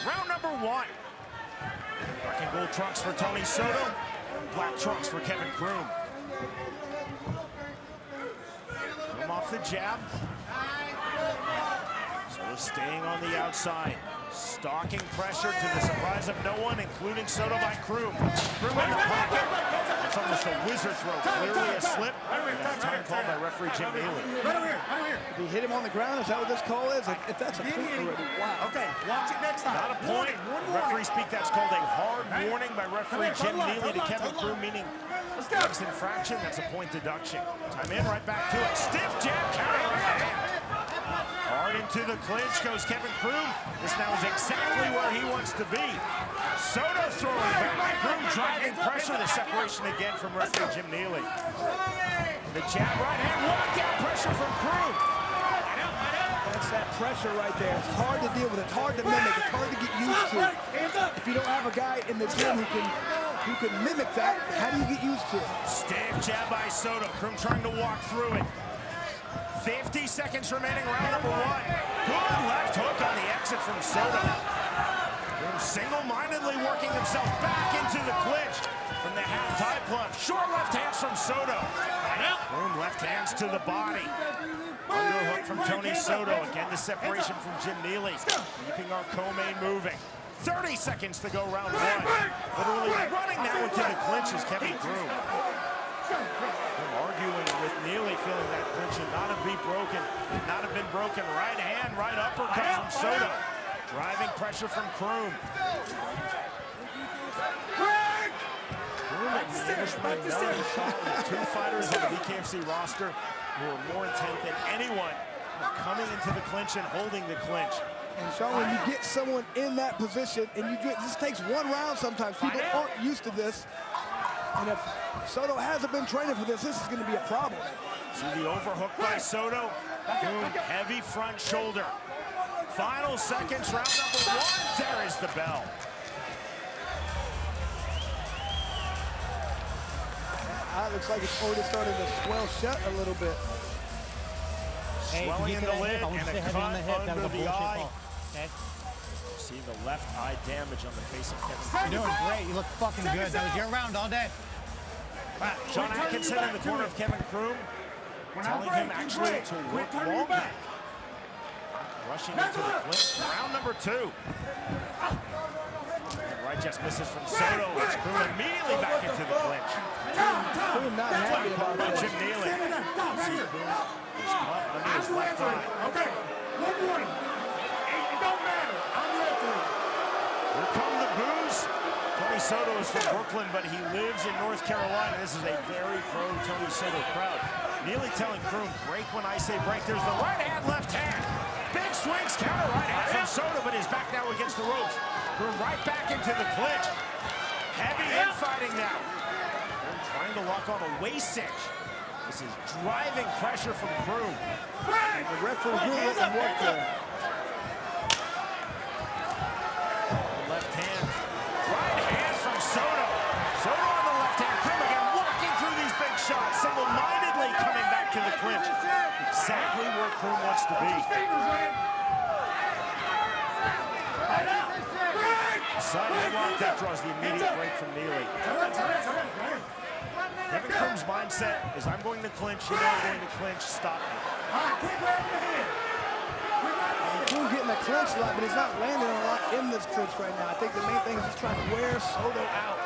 Round number 1. Black and gold trunks for Tony Soto, black trunks for Kevin Croom. Croom off the jab. Soto staying on the outside. Stalking pressure to the surprise of no one, including Soto by Croom. Croom in the pocket. It's almost a wizard throw. Clearly a slip. And that time called by referee Jim Neely. If he hit him on the ground, is that what this call is? If that's a point already, wow. Okay, watch it next time. Not a point. Referee speak, that's called a hard warning by referee Jim Neely to Kevin Croom, meaning next infraction, that's a point deduction. Time in, right back to it. Stiff jab, counter right hand. Hard into the clinch goes Kevin Croom. This now is exactly where he wants to be. Soto throwing back. Croom driving pressure. The separation again from referee Jim Neely. The jab right hand. Lockdown pressure from Croom. That's that pressure right there. It's hard to deal with. It's hard to mimic. It's hard to get used to. If you don't have a guy in the gym who can mimic that, how do you get used to it? Stiff jab by Soto. Croom trying to walk through it. 50 seconds remaining, round number 1. Good left hook on the exit from Soto. Croom single-mindedly working himself back into the clinch from the half tie plunge. Short left hands from Soto. Croom left hands to the body. Underhook from Tony Soto. Again, the separation from Jim Neely. Keeping our co-main moving. 30 seconds to go, round 1. Literally running now into the clinch is Kevin Croom. Arguing with Neely, feeling that clinch should not have been broken. Right hand, right uppercut from Soto. Driving pressure from Croom. Croom and two fighters on the BKFC roster who are more intent than anyone coming into the clinch and holding the clinch. And Sean, when you get someone in that position, and this takes one round sometimes. People aren't used to this. And if Soto hasn't been training for this is going to be a problem. See the overhook by Soto. Boom, heavy front shoulder. Final seconds, round number 1. There is the bell. It looks like it's already starting to swell shut a little bit. Swelling in the lid and a cut under the eye. Okay. See the left eye damage on the face of Kevin. You're doing great. You look fucking good. That was your round all day. John Atkinson in the corner of Kevin Croom, telling him actually to work long back. Rushing into the clinch. Round number 2. Right just misses from Soto. It's Croom immediately back into the clinch. Croom not happy about that. Jim Neely. See Croom is caught under his left eye. Okay, one warning. It don't matter. I'm referee. Here come the boos. Tony Soto is from Brooklyn, but he lives in North Carolina. This is a very pro Tony Soto crowd. Neely telling Croom, break when I say break. There's the right hand, left hand. Big swings, counter right hand from Soto, but he's back now against the ropes. Croom right back into the clinch. Heavy infighting now. Croom trying to lock on a waist cinch. This is driving pressure from Croom. And the referee really let him work there. Left hand. Right hand from Soto. Soto on the left hand. Croom again walking through these big shots. Single-mindedly coming back to the clinch. Exactly where Croom wants to be. Side headlock, that draws the immediate break from Neely. Kevin Croom's mindset is I'm going to clinch, you know I'm going to clinch, stop me. Croom getting a clinch a lot, but he's not landing a lot in this clinch right now. I think the main thing is he's trying to wear Soto out.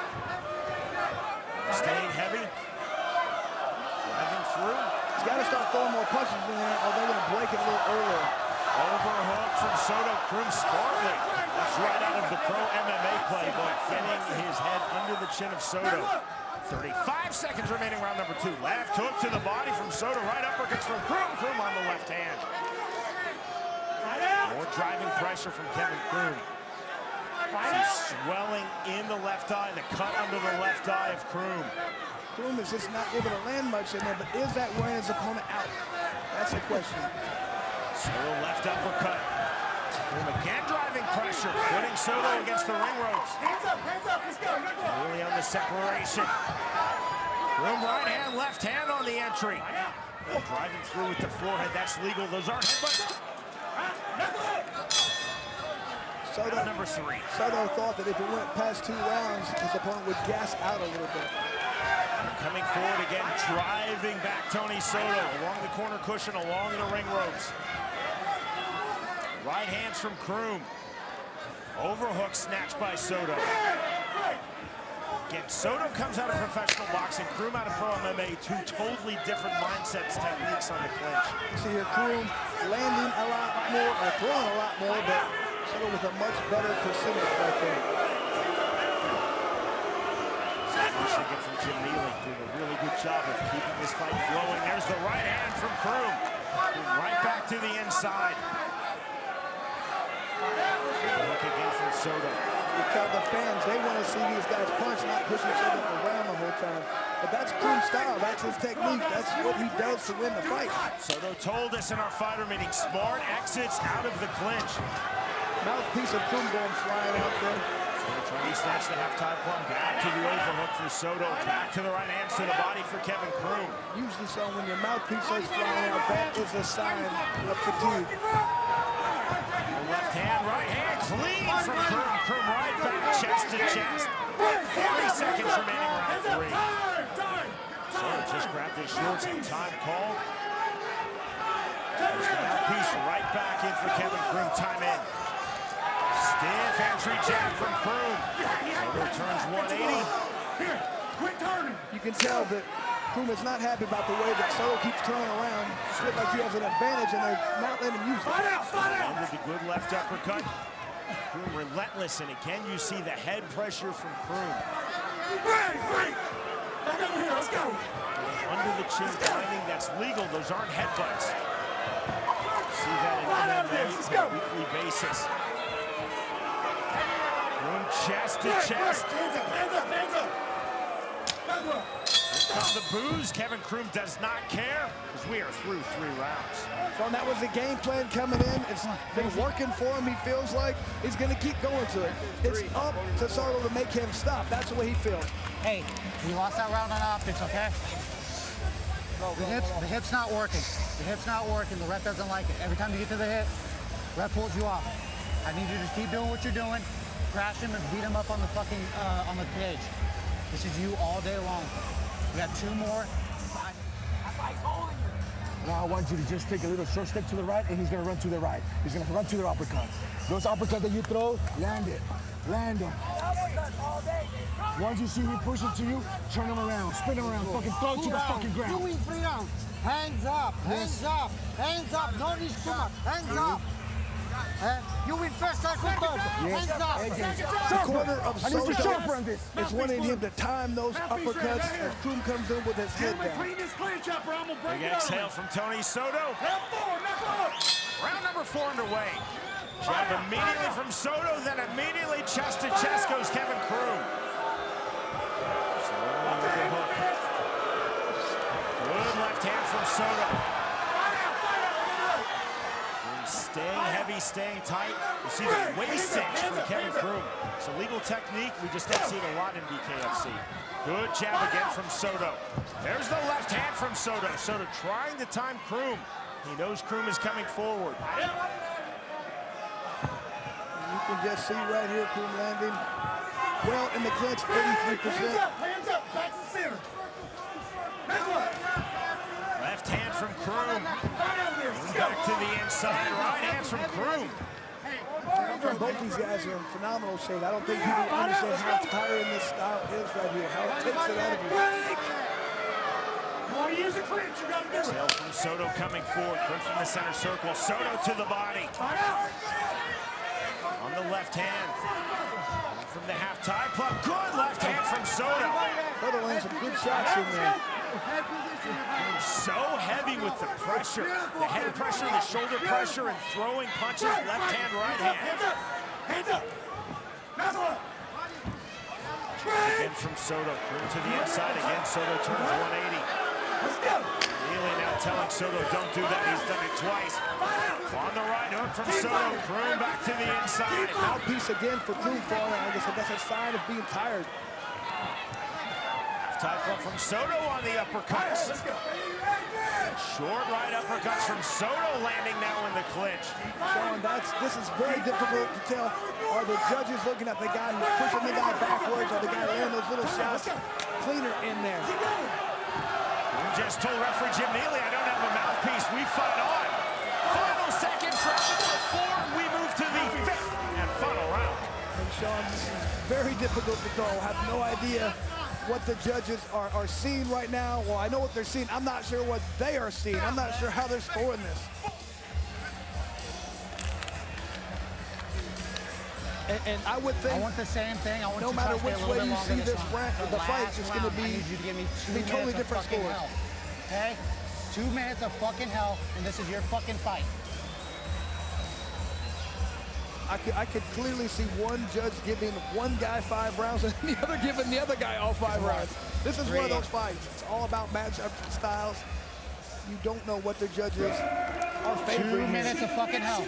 Staying heavy. Driving through. He's got to start throwing more punches in there, or they're going to break it a little earlier. Overhook from Soto. Croom smartly. That's right out of the pro MMA playbook, getting his head under the chin of Soto. 35 seconds remaining, round number 2. Left hook to the body from Soto. Right uppercuts from Croom. Croom on the left hand. More driving pressure from Kevin Croom. He's swelling in the left eye. The cut under the left eye of Croom. Croom is just not able to land much in there, but is that wearing his opponent out? That's the question. Soto left uppercut. Croom again driving pressure, putting Soto against the ring ropes. Hands up, let's go. Neely on the separation. Croom right hand, left hand on the entry. Driving through with the forehead, that's legal. Those aren't headbutts. Soto, number 3. Soto thought that if it went past 2 rounds, his opponent would gas out a little bit. Coming forward again, driving back Tony Soto along the corner cushion, along the ring ropes. Right hands from Croom. Overhook snatched by Soto. Again, Soto comes out of professional boxing, Croom out of pro MMA, 2 totally different mindsets, techniques on the clinch. You see here Croom landing a lot more, or throwing a lot more, but Soto with a much better percentage right there. Again from Jim Neely, doing a really good job of keeping this fight flowing. There's the right hand from Croom. Right back to the inside. Look again from Soto. You tell the fans, they want to see these guys punch, not push each other around the whole time. But that's Croom's style, that's his technique, that's what he does to win the fight. Soto told us in our fighter meeting, smart exits out of the clinch. Mouthpiece of Croom going flying out there. He snatched the half-time plum, back to the overhook for Soto, back to the right hands to the body for Kevin Croom. Usually so when your mouthpiece is flying out, that is a sign of fatigue. Left hand, right hand, clean from Croom. Croom right back, chest to chest. 40 seconds remaining, round 3. Soto just grabbed his shorts and time called. There's the mouthpiece right back in for Kevin Croom, time in. Stiff entry jab from Croom. Soto turns 180. Quit turning. You can tell that Croom is not happy about the way that Soto keeps turning around. It's like he has an advantage and they're not letting him use it. Under the good left uppercut. Croom relentless, and again you see the head pressure from Croom. Break. Back over here, let's go. Under the chin timing, that's legal. Those aren't headbutts. See that in MMA. a weekly basis. Kroom chest to chest. Hands up, hands up, hands up. Here come the boos. Kevin Kroom does not care because we are through 3 rounds. So that was the game plan coming in. It's been working for him. He feels like he's going to keep going to it. It's up to Soto to make him stop. That's the way he feels. Hey, you lost that round on optics, okay? The hip's not working. The hip's not working. The ref doesn't like it. Every time you get to the hip, ref pulls you off. I need you to keep doing what you're doing. Crash him and beat him up on the fucking on the cage. This is you all day long. We got 2 more. Now I want you to just take a little short step to the right, and he's gonna run to the right. He's gonna run to the uppercut. Those uppercuts that you throw, land it. Land them. Once you see me pushing to you, turn him around, spin him around, fucking throw to the fucking ground. You win 3 rounds. Hands up, hands up, hands up. No need to hands up. You win first, second, third. Hands up. The corner of I need to Soto sharper on this. is wanting him to time those uppercuts as Kroom comes in with his head down. Clean this clinch up, or I'm gonna break Big it up. exhale from Tony Soto. Round 4, knuckle up. Round number 4 underway. Jab immediately from Soto, then immediately chest to chest goes Kevin Kroom. Good left hand from Soto. Staying heavy, staying tight. You see the waist cinch from Kevin Kroom. It's a legal technique. We just don't see it a lot in BKFC. Good jab again from Soto. There's the left hand from Soto. Soto trying to time Kroom. He knows Kroom is coming forward. You can just see right here, Kroom landing well in the clinch, 83%. Hands up, back to center. Left hand from Kroom. Back to the inside. Right hands from Kroom. Both these guys are in phenomenal shape. I don't think people understand how tiring this style is right here, how it takes it out of you. You want to use a clinch, you got to do it. Sail from Soto coming forward. Kroom from the center circle. Soto to the body. On the left hand. From the half tie plug. Good left hand from Soto. Soto lands some good shots in there. So heavy with the pressure. The head pressure, the shoulder pressure, and throwing punches. Left hand, right hand. Hands up. Knuckle up. Again from Soto. Kroom to the inside. Again, Soto turns 180. Let's go. Neely now telling Soto, don't do that. He's done it twice. On the right hook from Soto. Kroom back to the inside. Mouthpiece again for Kroom falling. I guess that's a sign of being tired. Tie club from Soto on the uppercuts. Short right uppercuts from Soto landing now in the clinch. Sean, this is very difficult to tell. Are the judges looking at the guy who's pushing the guy backwards, or the guy landing those little shots cleaner in there? We just told referee Jim Neely, I don't have a mouthpiece. We fight on. Final seconds, round number 4. We move to the 5th and final round. And Sean, this is very difficult to call. I have no idea what the judges are seeing right now. Well, I know what they're seeing. I'm not sure what they are seeing. I'm not sure how they're scoring this. And I would think, I want the same thing. I want no matter which way you see this the fight, it's going to be, you to give me 2 minutes totally of different fucking scores. hell. Okay? 2 minutes of fucking hell, and this is your fucking fight. I could clearly see one judge giving one guy 5 rounds and the other giving the other guy all 5 rounds. This is one of those fights. It's all about matchup styles. You don't know what the judges are favoring. 2 minutes of fucking hell.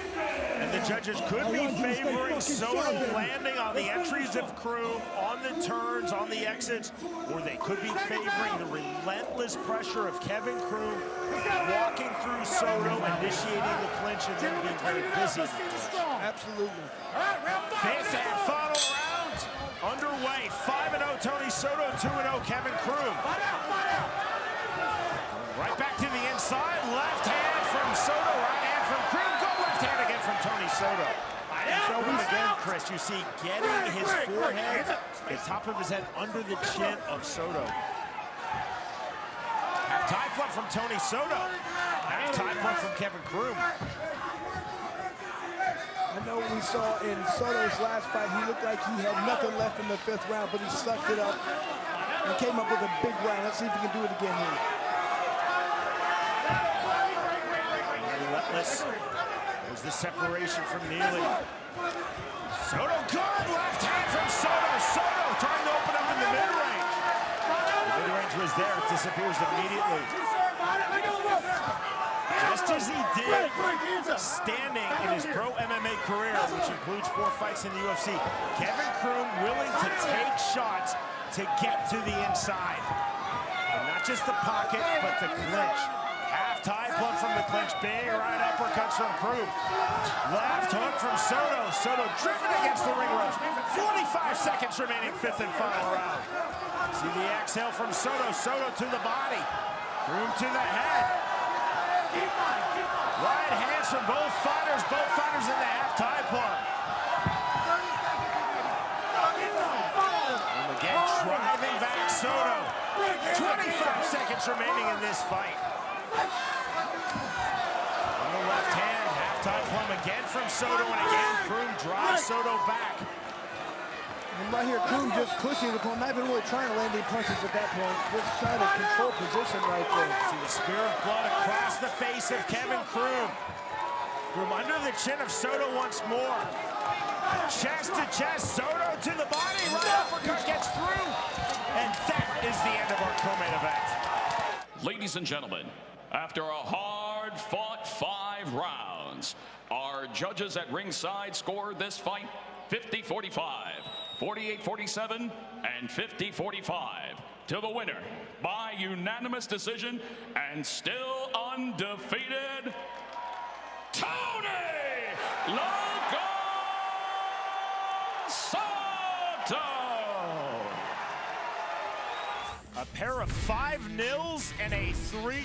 And the judges could be favoring Soto landing on the entries of Kroom, on the turns, on the exits, or they could be favoring the relentless pressure of Kevin Kroom walking through Soto, initiating the clinch, and then being very busy. Absolutely. Fifth and final round underway. 5-0 Tony Soto, 2-0 Kevin Kroom. Right back to the inside. Left hand from Soto, right hand from Kroom. Good left hand again from Tony Soto. So again, Chris, you see getting his forehead, the top of his head under the chin of Soto. Half tie club from Tony Soto. Half tie club from Kevin Kroom. I know we saw in Soto's last fight, he looked like he had nothing left in the 5th round, but he sucked it up and came up with a big round. Let's see if he can do it again here. Relentless. There's the separation from Neely. Soto, good left hand from Soto. Soto trying to open up in the mid-range. The mid-range was there, it disappears immediately. Just as he did standing in his pro MMA career, which includes 4 fights in the UFC, Kevin Croom willing to take shots to get to the inside. And not just the pocket, but the clinch. Half tie plug from the clinch, big right uppercuts from Croom. Left hook from Soto. Soto driven against the ring ropes. 45 seconds remaining, 5th and final round. See the exhale from Soto. Soto to the body. Croom to the head. Right hands from both fighters in the half tie plug. And again, driving back Soto. 25 seconds remaining in this fight. On the left hand, half tie plumb again from Soto, and again, Croom drives Soto back. And right here, Croom just pushing the opponent, not even really trying to land any punches at that point, just trying to control position right there. See the spear of blood across the face of Kevin Croom. Croom under the chin of Soto once more. Chest to chest, Soto to the body, right uppercut gets through. And that is the end of our co-main event. Ladies and gentlemen, after a hard-fought 5 rounds, our judges at ringside scored this fight 50-45, 48-47, and 50-45 to the winner by unanimous decision and still undefeated, Tony "LOCO" Soto. A pair of 5 nils and a 3.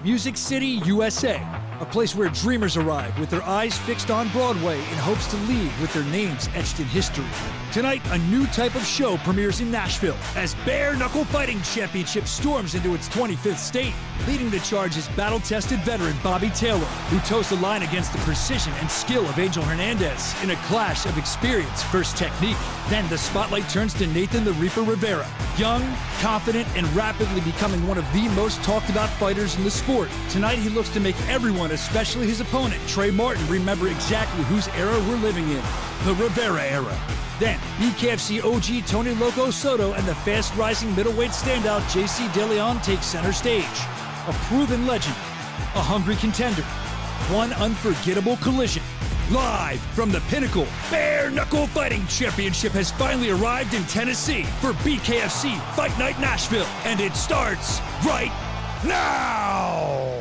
Music City, USA, a place where dreamers arrive with their eyes fixed on Broadway in hopes to leave with their names etched in history. Tonight, a new type of show premieres in Nashville as Bare Knuckle Fighting Championship storms into its 25th state. Leading the charge is battle-tested veteran Bobby Taylor, who toes the line against the precision and skill of Angel Hernandez in a clash of experience versus technique. Then the spotlight turns to Nathan the Reaper Rivera, young, confident, and rapidly becoming one of the most talked about fighters in the sport. Tonight, he looks to make everyone, especially his opponent, Trey Martin, remember exactly whose era we're living in, the Rivera era. Then, BKFC OG Tony Loco Soto and the fast-rising middleweight standout JC DeLeon take center stage. A proven legend, a hungry contender, one unforgettable collision. Live from the pinnacle, Bare Knuckle Fighting Championship has finally arrived in Tennessee for BKFC Fight Night Nashville, and it starts right now!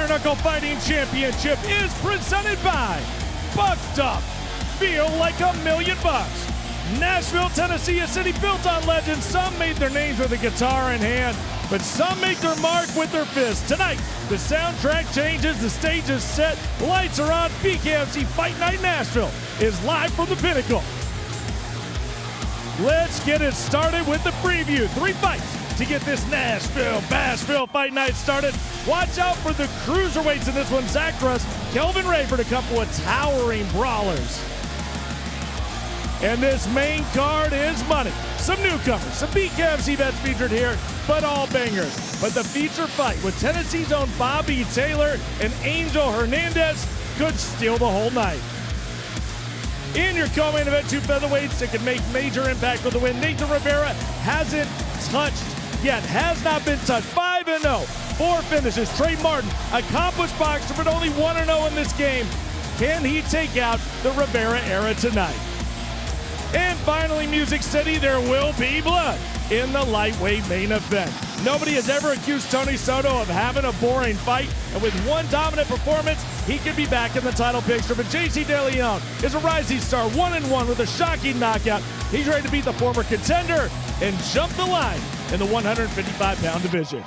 Knuckle Fighting Championship is presented by Bucked Up. Feel like $1 million. Nashville, Tennessee, a city built on legends. Some made their names with a guitar in hand, but some make their mark with their fists. Tonight, the soundtrack changes, the stage is set, lights are on. BKFC Fight Night Nashville is live from the pinnacle. Let's get it started with the preview. 3 fights to get this Nashville Fight Night started. Watch out for the cruiserweights in this one. Zach Russ, Kelvin Rayford, a couple of towering brawlers. And this main card is money. Some newcomers, some BKFC vets featured here, but all bangers. But the feature fight with Tennessee's own Bobby Taylor and Angel Hernandez could steal the whole night. In your co-main event, 2 featherweights that can make major impact for the win. Nathan Rivera hasn't touched yet, has not been touched. 5-0, 4 finishes. Trey Martin, accomplished boxer, but only 1-0 in this game. Can he take out the Rivera era tonight? And finally, Music City, there will be blood in the lightweight main event. Nobody has ever accused Tony Soto of having a boring fight, and with one dominant performance, he could be back in the title picture. But JC DeLeon is a rising star, 1-1 with a shocking knockout. He's ready to beat the former contender and jump the line in the 155-pound division.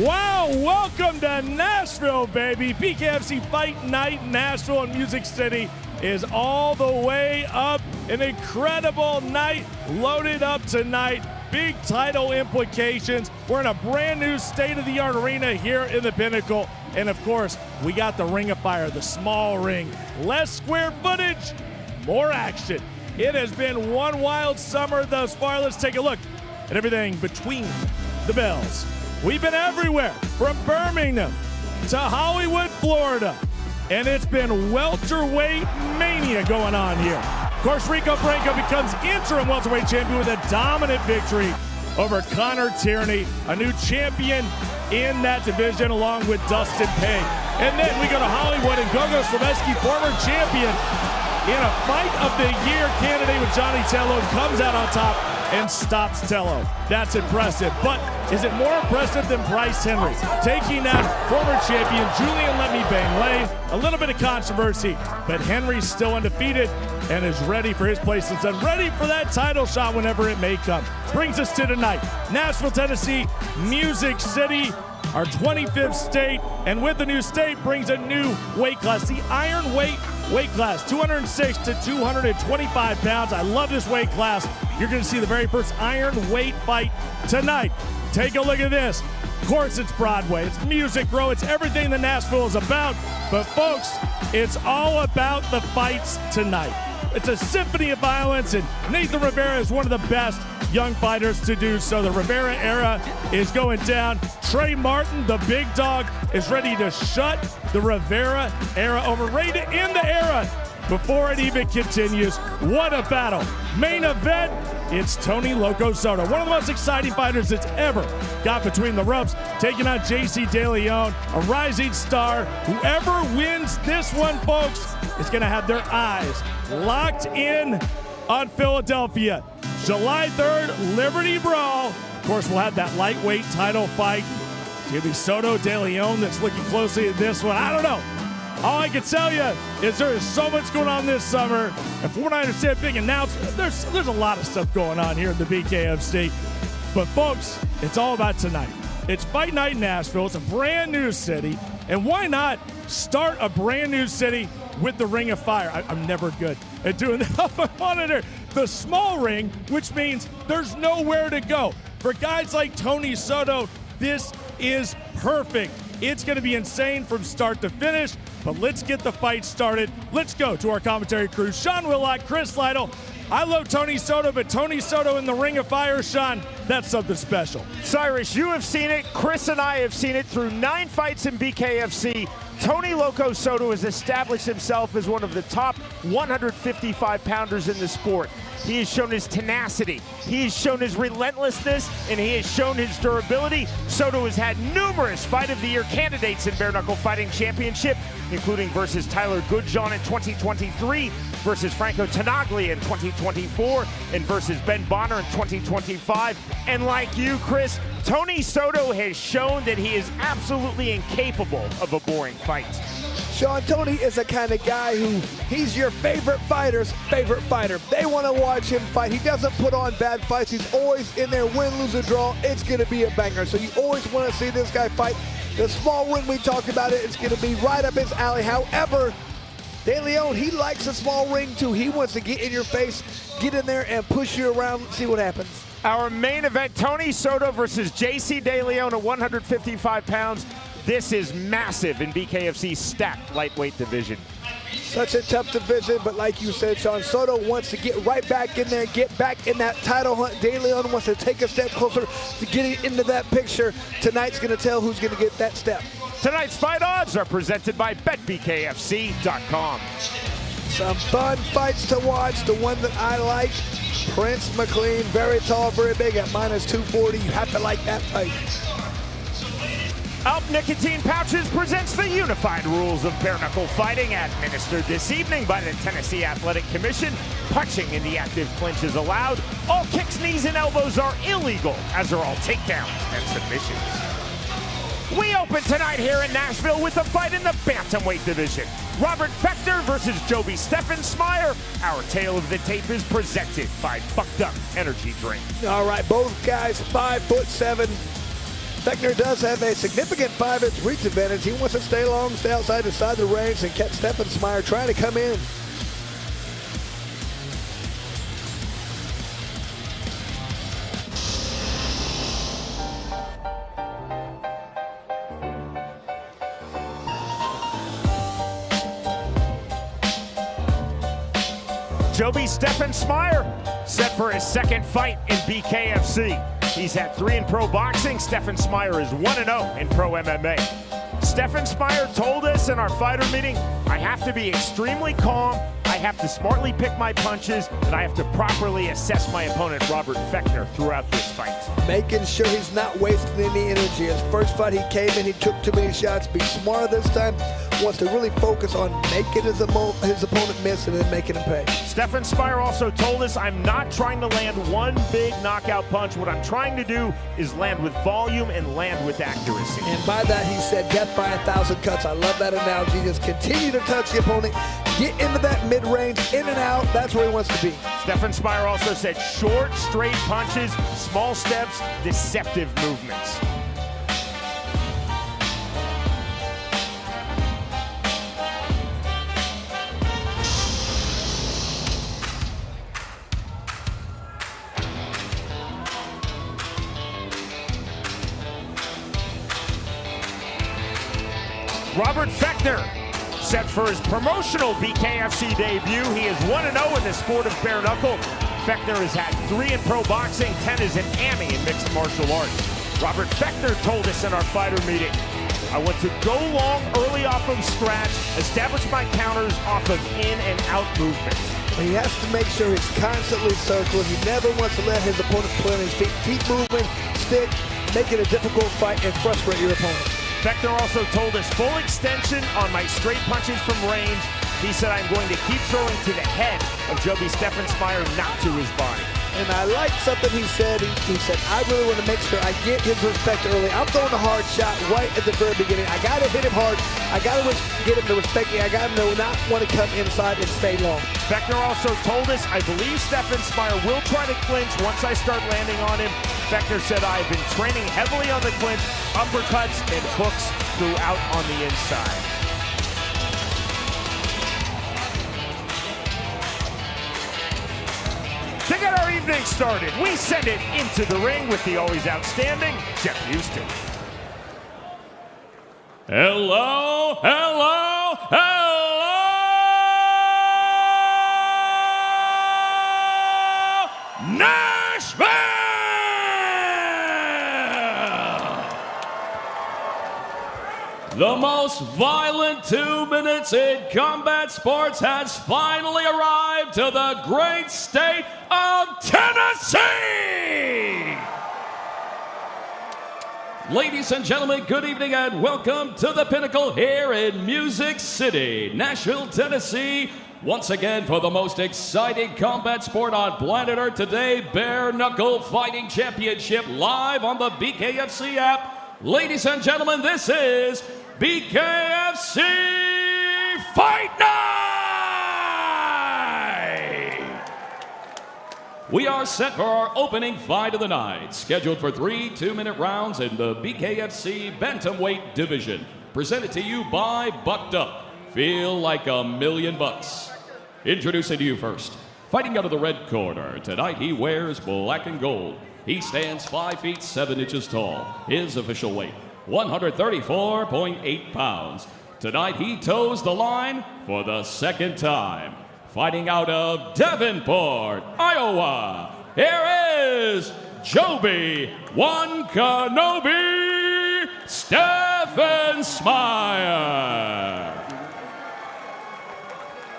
Wow, welcome to Nashville, baby. BKFC Fight Night Nashville and Music City is all the way up. An incredible night loaded up tonight. Big title implications. We're in a brand new state-of-the-art arena here in the Pinnacle. And of course, we got the Ring of Fire, the small ring. Less square footage, more action. It has been one wild summer thus far. Let's take a look at everything between the bells. We've been everywhere, from Birmingham to Hollywood, Florida. And it's been welterweight mania going on here. Of course, Rico Franco becomes interim welterweight champion with a dominant victory over Connor Tierney, a new champion in that division, along with Dustin Payne. And then we go to Hollywood, and Gogo Sloveski, former champion, in a fight of the year candidate with Johnny Tello, comes out on top and stops Tello. That's impressive. But is it more impressive than Bryce Henry taking out former champion Julian Let Me Bang Lane? A little bit of controversy, but Henry's still undefeated and is ready for his place in sun, ready for that title shot whenever it may come. Brings us to tonight, Nashville, Tennessee, Music City, our 25th state, and with the new state brings a new weight class, the iron weight class, 206 to 225 pounds. I love this weight class. You're going to see the very first iron weight fight tonight. Take a look at this. Of course, it's Broadway, it's Music Row, it's everything that Nashville is about. But folks, it's all about the fights tonight. It's a symphony of violence, and Nathan Rivera is one of the best young fighters to do so. The Rivera era is going down. Trey Martin, the big dog, is ready to shut the Rivera era over, ready to end the era before it even continues. What a battle. Main event, it's Tony "Loco" Soto, one of the most exciting fighters that's ever got between the ropes, taking on JC DeLeon, a rising star. Whoever wins this one, folks, is going to have their eyes locked in on Philadelphia. July 3rd, Liberty Brawl. Of course, we'll have that lightweight title fight. It's going to be Soto DeLeon that's looking closely at this one. I don't know. All I can tell you is there is so much going on this summer. And from what I understand, big announcement, there's a lot of stuff going on here at the BKFC. But folks, it's all about tonight. It's Fight Night in Nashville. It's a brand new city. And why not start a brand new city with the Ring of Fire? I'm never good at doing that off my monitor. The small ring, which means there's nowhere to go. For guys like Tony Soto, this is perfect. It's going to be insane from start to finish. But let's get the fight started. Let's go to our commentary crew. Sean Willock, Chris Lytle. I love Tony Soto, but Tony Soto in the Ring of Fire, Sean, that's something special. Cyrus, you have seen it. Chris and I have seen it through 9 fights in BKFC. Tony "Loco" Soto has established himself as one of the top 155-pounders in the sport. He has shown his tenacity, he has shown his relentlessness, and he has shown his durability. Soto has had numerous Fight of the Year candidates in Bare Knuckle Fighting Championship, including versus Tyler Goodjohn in 2023, versus Franco Tenaglia in 2024, and versus Ben Bonner in 2025. And like you, Chris, Tony Soto has shown that he is absolutely incapable of a boring fight. Sean, Tony is the kind of guy who, he's your favorite fighter's favorite fighter. They want to watch him fight. He doesn't put on bad fights. He's always in there, win, lose, or draw. It's going to be a banger. So you always want to see this guy fight. The small ring, we talked about it, it's going to be right up his alley. However, DeLeon, he likes a small ring too. He wants to get in your face, get in there and push you around, see what happens. Our main event, Tony Soto versus JC DeLeon at 155 pounds. This is massive in BKFC's stacked lightweight division. Such a tough division, but like you said, Sean, Soto wants to get right back in there, get back in that title hunt. DeLeon wants to take a step closer to getting into that picture. Tonight's going to tell who's going to get that step. Tonight's fight odds are presented by BetBKFC.com. Some fun fights to watch. The one that I like, Prince McLean, very tall, very big at -240. You have to like that fight. Alp Nicotine Pouches presents the unified rules of bare knuckle fighting, administered this evening by the Tennessee Athletic Commission. Punching in the active clinch is allowed. All kicks, knees, and elbows are illegal, as are all takedowns and submissions. We open tonight here in Nashville with a fight in the bantamweight division. Robert Fechter versus Joby Steffensmeyer. Our tale of the tape is presented by Bucked Up Energy Drink. All right, both guys 5'7". Fechter does have a significant 5-inch reach advantage. He wants to stay long, stay outside the side of the range, and catch Steffensmeyer trying to come in. Joby Steffensmeyer set for his second fight in BKFC. He's had 3 in pro boxing. Steffensmeyer is 1-0 in pro MMA. Steffensmeyer told us in our fighter meeting, I have to be extremely calm, I have to smartly pick my punches, and I have to properly assess my opponent, Robert Fechter, throughout this fight. Making sure he's not wasting any energy. His first fight, he came in, he took too many shots. Be smarter this time. Wants to really focus on making his opponent miss and then making him pay. Steffensmeyer also told us, I'm not trying to land one big knockout punch. What I'm trying to do is land with volume and land with accuracy. And by that, he said death by 1,000 cuts. I love that analogy. Just continue to touch the opponent, get into that mid-range, in and out. That's where he wants to be. Steffensmeyer also said short, straight punches, small steps, deceptive movements. Robert Fechter, set for his promotional BKFC debut. He is 1-0 in the sport of bare knuckle. Fechter has had 3 in pro boxing, 10 as an AMI in mixed martial arts. Robert Fechter told us in our fighter meeting, I want to go long early off of scratch, establish my counters off of in and out movement. And he has to make sure he's constantly circling. He never wants to let his opponent play on his feet. Keep moving, stick, make it a difficult fight, and frustrate your opponent. Fechter also told us full extension on my straight punches from range. He said I'm going to keep throwing to the head of Joby Steffensmeier, not to his body. And I like something he said. He said, I really want to make sure I get his respect early. I'm throwing a hard shot right at the very beginning. I got to hit him hard. I got to get him to respect me. I got him to not want to come inside and stay long. Fechter also told us, I believe Steffensmeier will try to clinch once I start landing on him. Fechter said, I've been training heavily on the clinch, uppercuts and hooks throughout on the inside. To get our evening started, we send it into the ring with the always outstanding Jeff Houston. Hello, hello, hello! Nashville! The most violent 2 minutes in combat sports has finally arrived to the great state of Tennessee! Ladies and gentlemen, good evening and welcome to the Pinnacle here in Music City, Nashville, Tennessee. Once again, for the most exciting combat sport on planet Earth today, Bare Knuckle Fighting Championship, live on the BKFC app. Ladies and gentlemen, this is BKFC Fight Night! We are set for our opening fight of the night, scheduled for 3 2-minute rounds in the BKFC Bantamweight division. Presented to you by Bucked Up. Feel like $1 million. Introducing to you first, fighting out of the red corner, tonight he wears black and gold. He stands 5 feet 7 inches tall. His official weight, 134.8 pounds. Tonight he toes the line for the second time. Fighting out of Davenport, Iowa, here is Joby One Kenobi Steffensmeier.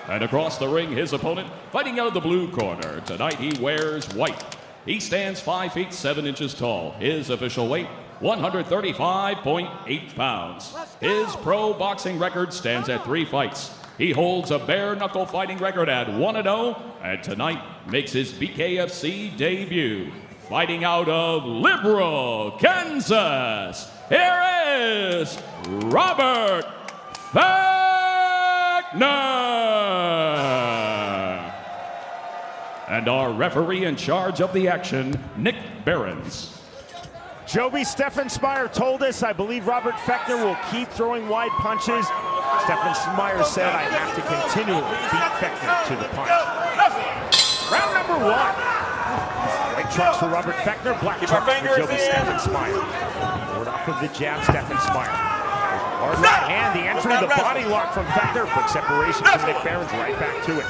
And across the ring, his opponent, fighting out of the blue corner. Tonight he wears white. He stands 5 feet 7 inches tall. His official weight, 135.8 pounds. His pro boxing record stands at 3 fights. He holds a bare knuckle fighting record at 1-0, and tonight makes his BKFC debut. Fighting out of Liberal, Kansas, here is Robert Wagner. And our referee in charge of the action, Nick Behrens. Joby Steffensmeier told us, I believe Robert Fechter will keep throwing wide punches. Steffensmeier said I have to continually beat Fechter to the punch. Round number 1. White trunks for Robert Fechter, black trunks for Joby Steffensmeier. Forward off of the jab, Steffensmeier. Hard right hand, the entry, the body lock from Fechter. Quick separation from Nick Behrens, right back to it.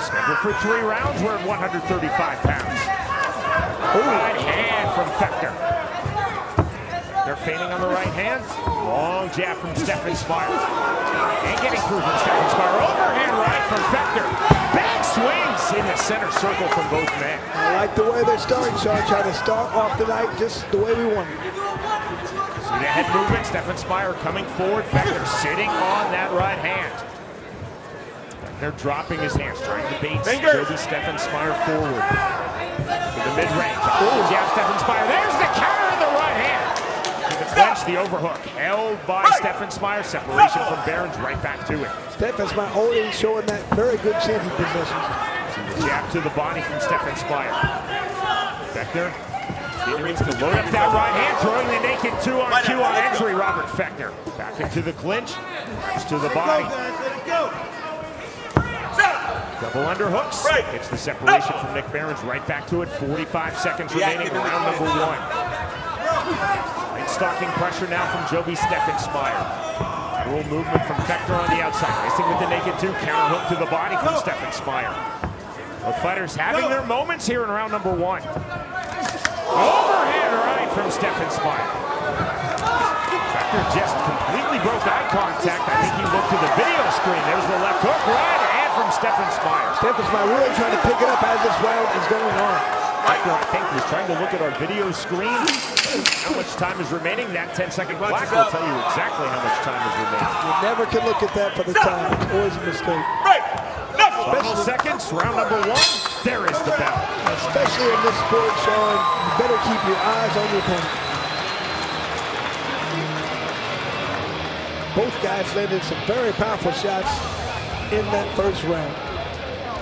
Scheduled for 3 rounds, we're at 135 pounds. Right hand from Fechter. They're feigning on the right hand. Long jab from Steffensmeier. And getting through from Steffensmeier. Overhand right from Fechter. Big swings in the center circle from both men. I like the way they're starting, Sean. Trying to start off the night just the way we wanted. See the head movement. Steffensmeier coming forward. Fechter sitting on that right hand. They're dropping his hands, trying to bait Joby Steffensmeier forward. To the mid-range. Oh, jab Steffensmeier. There's the counter in the right hand. To the clinch, the overhook. Held by Steffensmeier. Separation from Behrens, right back to it. Steffensmeier already showing that very good chanting position. See the jab to the body from Steffensmeier. Fechter continuing to load up that right hand, throwing the naked 2 on cue on entry, Robert Fechter. Back into the clinch, to the body. Double underhooks. It's the separation from Nick Behrens, right back to it. 45 seconds remaining in round number 1. And stalking pressure now from Joby Steffensmeier. Lateral movement from Fechter on the outside. Missing with the naked 2. Counter hook to the body from Steffensmeier. Both fighters having their moments here in round number 1. Overhand right from Steffensmeier. Fechter Fechner just completely broke eye contact. I think he looked to the video screen. There's the left hook, right hand from Stephen Smyer. Stephen Smyer really trying to pick it up as this round is going on. I think he's trying to look at our video screen. How much time is remaining? That 10-second clock will tell you exactly how much time is remaining. You never can look at that for the time. It's always a mistake. Final seconds, round number 1. There is the bell. Especially in this sport, Sean, you better keep your eyes on your opponent. Both guys landed some very powerful shots in that first round.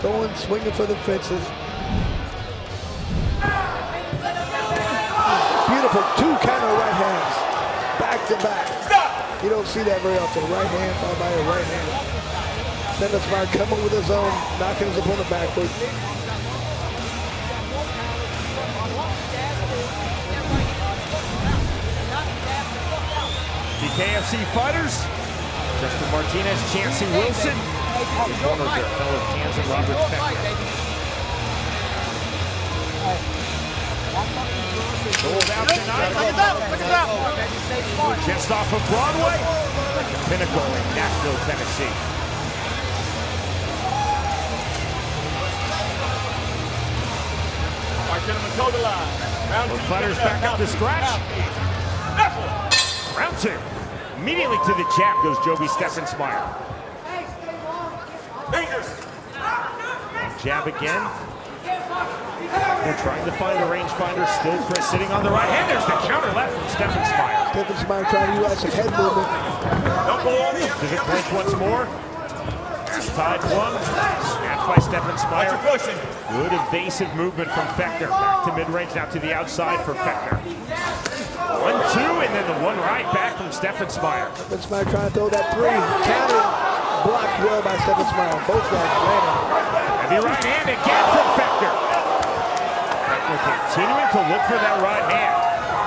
Throwing, swinging for the fences. Beautiful 2 counter right hands, back to back. You don't see that very often. Right hand followed by a right hand. Stephen Smyer coming with his own, knocking his opponent backward. BKFC fighters, Justin Martinez, Chancey Wilson. One of their fellow cans and Robert Fechner. Sold out tonight. We're just off of Broadway. The Pinnacle in Nashville, Tennessee. Both fighters back up to scratch. Round 2. Immediately to the jab goes Joby Stephen Smyer. Jab again. They're trying to find a rangefinder. Still Chris sitting on the right hand. There's the counter left from Stephen Smyer. Stephen Smyer trying to utilize some head movement. Does it clinch once more? Tied 1. Snapped by Stephen Smyer. Good evasive movement from Fechner. Back to mid-range, now to the outside for Fechner. 1-2, and then the 1 right back from Stephen Smyer. Stephen Smyer trying to throw that 3. Counter blocked well by Stephen Smyer. Both guys landing. Heavy right hand again from Fechner. Fechner continuing to look for that right hand.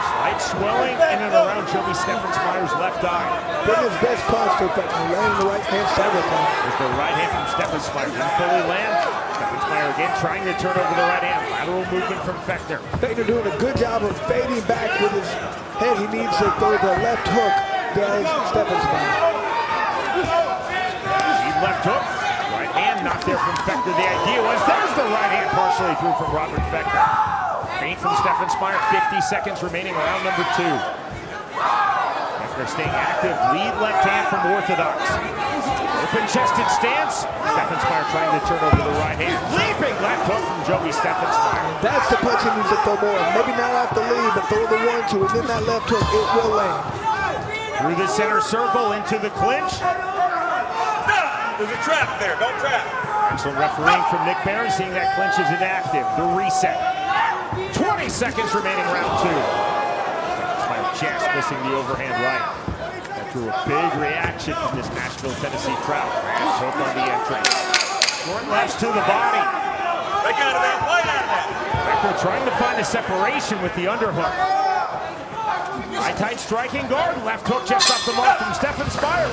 Slight swelling in and around Joby Stephen Smyer's left eye. Been his best punch for Fechner, landing the right hand several times. There's the right hand from Stephen Smyer. Didn't fully land. Stephen Smyer again trying to turn over the right hand. Lateral movement from Fechner. Fechner doing a good job of fading back with his head. He needs to throw the left hook, does Stephen Smyer. Left hook. Right hand not there from Fechner. The idea was there's the right hand partially through from Robert Fechner. Feint from Stephen Smyer. 50 seconds remaining, round number 2. Fechner staying active. Lead left hand from Orthodox. Open-chested stance. Stephen Smyer trying to turn over the right hand. Leaping left hook from Joby Stephen Smyer. That's the punch he needs to throw more. Maybe not off the lead, but throw the 1-2, and then that left hook, it will land. Through the center circle into the clinch. There's a trap there, don't trap. Excellent refereeing from Nick Barron, seeing that clinch is inactive. The reset. 20 seconds remaining, round 2. Smyer just missing the overhand right. That drew a big reaction from this Nashville, Tennessee crowd. Last hook on the entrance. Short lefts to the body. Break out of that, play out of that. Fechner trying to find a separation with the underhook. High tight striking guard. Left hook just off the mark from Stephen Smyer.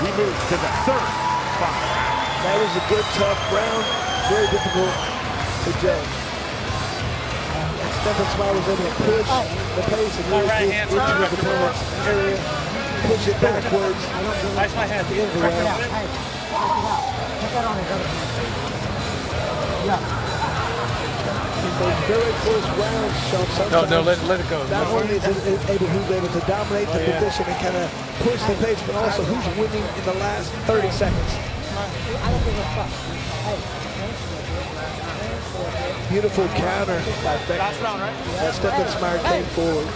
We move to the 3rd final round. That was a good, tough round. Very difficult to judge. Stephen Smyer was able to push the pace and really get into his opponent's area, push it backwards at the end of the round. Put that on his other hand. Yeah. In those very close rounds, Sean, sometimes let it go. Not only is who's able to dominate the position and kind of push the pace, but also who's winning in the last 30 seconds. Beautiful counter by Fechner. Last round, right? That Stephen Smyer came forward.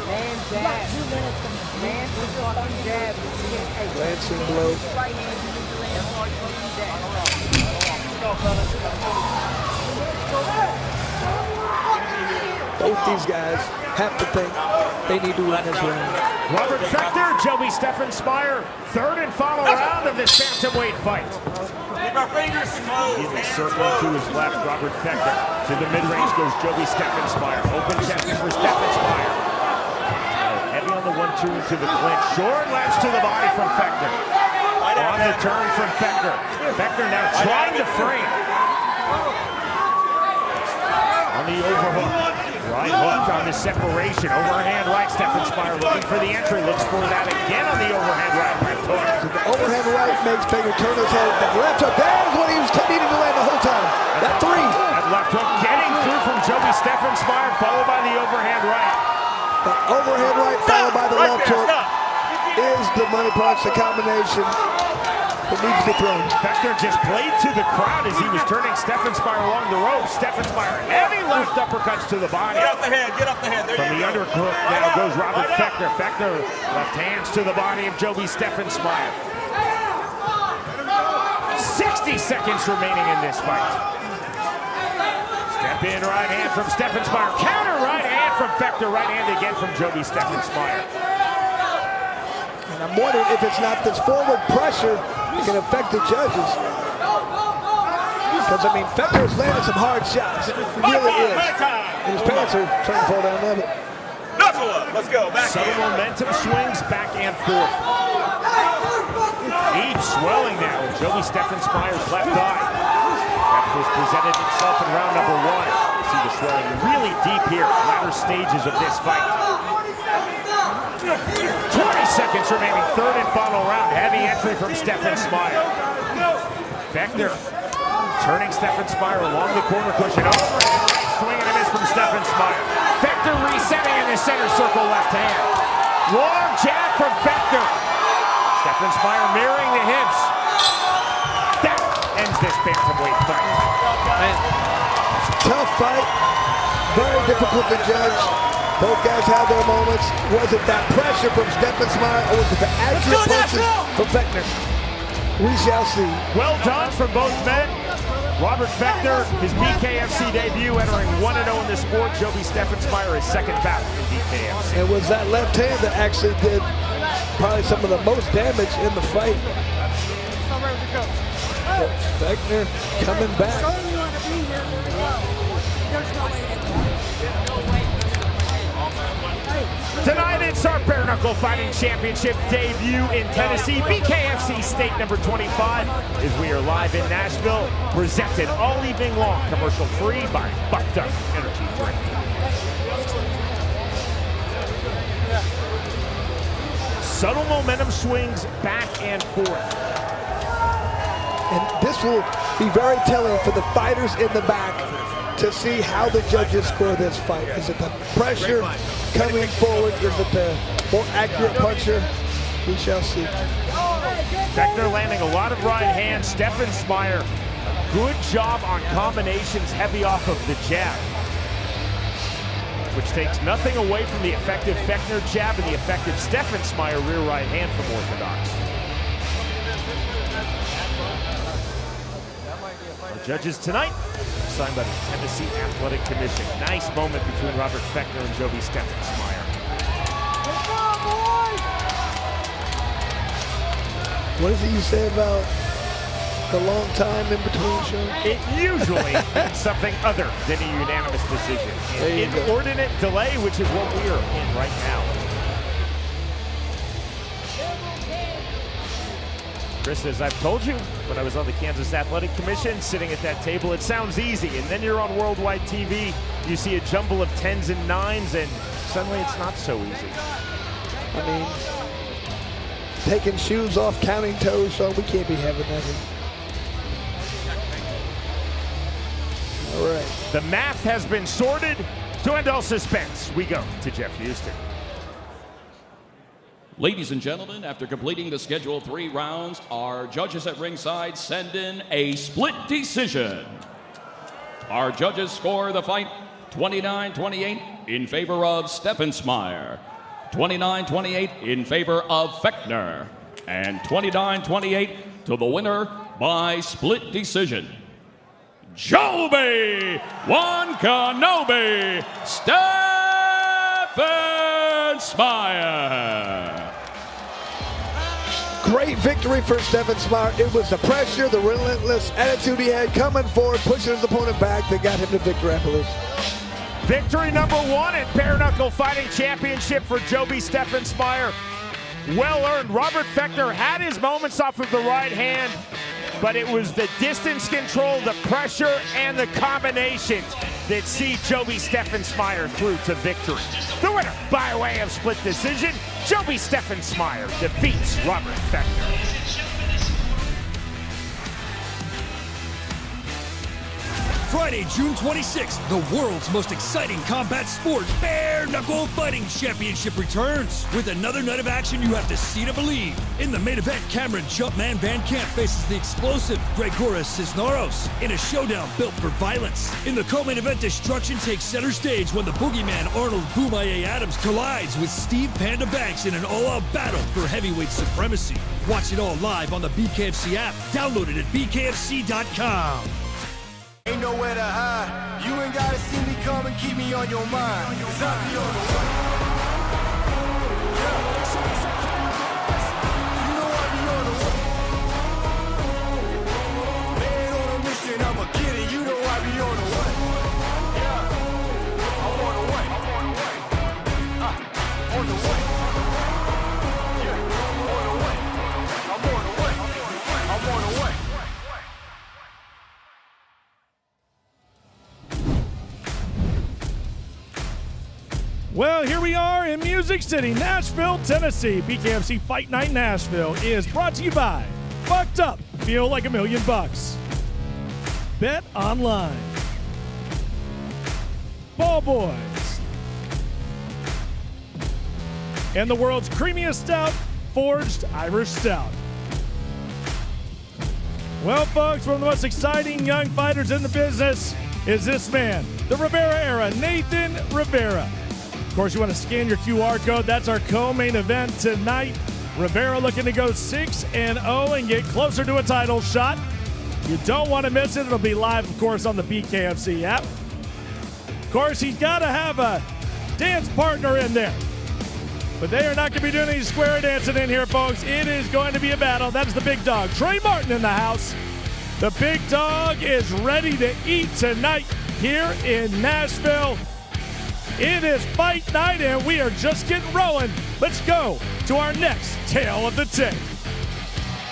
Glancing blow. Both these guys have to think they need to win this round. Robert Fechner, Joby Stephen Smyer, 3rd and final round of this bantamweight fight. Keep our fingers closed. He's circling to his left, Robert Fechner. To the mid-range goes Joby Stephen Smyer. Open chest for Stephen Smyer. Heavy on the 1-2 into the clinch. Short lefts to the body from Fechner. On the turn from Fechner. Fechner now trying to frame. On the overhook. Right hook on the separation. Overhand right. Steffensmeyer looking for the entry. Looks for that again on the overhand right. Left hook. So the overhand right makes Baker turn his head. The left hook, that is what he was needing to land the whole time. That three. That left hook getting through from Joby Steffensmeyer, followed by the overhand right. The overhand right followed by the left hook is the money punch, the combination that needs to be thrown. Fechter just played to the crowd as he was turning Steffensmeyer along the rope. Steffensmeyer, heavy left uppercuts to the body. Get up the head, get up the head. There From you the go. underhook now goes Robert Fechter. Fechter left hands to the body of Joby Steffensmeyer. 60 seconds remaining in this fight. Step in right hand from Steffensmeyer. Counter right hand from Fechter. Right hand again from Joby Steffensmeyer. And I'm wondering if it's not this forward pressure that can affect the judges. Because, I mean, Fechter's landed some hard shots. It really is. And his pants are trying to fall down level. Knuckle up. Let's go. Back Subtle in. momentum swings back and forth. Each swelling now in Joby Steffensmeyer's left eye. That was presented itself in round number 1. You see the swelling really deep here, latter stages of this fight. 20 seconds remaining, third and final round. Heavy entry from Steffensmeyer. Fechter turning Steffensmeyer along the corner cushion. Overhand swing and a miss from Steffensmeyer. Fechter resetting in the center circle left hand. Long jab from Fechter. Steffensmeyer mirroring the hips. That ends this bantamweight fight. Tough fight. Very difficult to judge. Both guys had their moments. Was it that pressure from Steffensmeyer or was it the accurate punches from Fechter? We shall see. Well done from both men. Robert Fechter, his BKFC debut, entering 1-0 in the sport. Joby Steffensmeyer, his second bout in BKFC. It was that left hand that actually did probably some of the most damage in the fight. But Fechter coming back. Tonight it's our Bare Knuckle Fighting Championship debut in Tennessee. BKFC State number 25 as we are live in Nashville. Presented all evening long, commercial free by Bucked Up Energy Drink. Subtle momentum swings back and forth. And this will be very telling for the fighters in the back to see how the judges score this fight. Is it the pressure coming forward? Is it the more accurate puncher? We shall see. Fechter landing a lot of right hands. Steffensmeyer, good job on combinations heavy off of the jab, which takes nothing away from the effective Fechter jab and the effective Steffensmeyer rear right hand from Orthodox. Our judges tonight, signed by the Tennessee Athletic Commission. Nice moment between Robert Fechter and Joby Steffensmeyer. What is it you say about the long time in between shows? It usually means something other than a unanimous decision. An inordinate delay, which is what we are in right now. Chris, as I've told you, when I was on the Kansas Athletic Commission, sitting at that table, it sounds easy. And then you're on worldwide TV, you see a jumble of 10s and 9s, and suddenly it's not so easy. I mean, taking shoes off, counting toes, so we can't be having that here. All right. The math has been sorted. To end all suspense, we go to Jeff Houston. Ladies and gentlemen, after completing the scheduled 3 rounds, our judges at ringside send in a split decision. Our judges score the fight 29-28 in favor of Steffensmeyer, 29-28 in favor of Fechter, and 29-28 to the winner by split decision. Joby One Kenobi Steffensmeyer. Great victory for Steffensmeyer. It was the pressure, the relentless attitude he had coming forward, pushing his opponent back that got him to victory, I believe. Victory number 1 at Bare Knuckle Fighting Championship for Joby Steffensmeyer. Well earned. Robert Fechter had his moments off of the right hand, but it was the distance control, the pressure, and the combinations that see Joby Steffensmeyer through to victory. The winner by way of split decision, Joby Steffensmeyer defeats Robert Fettner. Friday, June 26th, the world's most exciting combat sport, Bare Knuckle Fighting Championship returns. With another night of action you have to see to believe. In the main event, Cameron Jumpman Van Camp faces the explosive Gregoras Cisneros in a showdown built for violence. In the co-main event, destruction takes center stage when the boogeyman Arnold Boomaye Adams collides with Steve Panda Banks in an all-out battle for heavyweight supremacy. Watch it all live on the BKFC app. Download it at bkfc.com. Ain't nowhere to hide. You ain't gotta see me come and keep me on your mind. 'Cause I be on the way. Yeah. You know I be on the way. Man on a mission, I'ma get it. You know I be on the way. Yeah. I'm on the way. On the way. Yeah. On the way. I'm on the way. I'm on the way. Well, here we are in Music City, Nashville, Tennessee. BKFC Fight Night Nashville is brought to you by Bucked Up, Feel Like $1,000,000. Bet Online. Ball Boys. And the world's creamiest stout, Forged Irish Stout. Well, folks, one of the most exciting young fighters in the business is this man, the Rivera era, Nathan Rivera. Of course, you want to scan your QR code. That's our co-main event tonight. Rivera looking to go 6-0 and get closer to a title shot. You don't want to miss it. It'll be live, of course, on the BKFC app. Of course, he's got to have a dance partner in there. But they are not going to be doing any square dancing in here, folks. It is going to be a battle. That is the big dog, Trey Martin, in the house. The big dog is ready to eat tonight here in Nashville. It is fight night, and we are just getting rolling. Let's go to our next tale of the tape.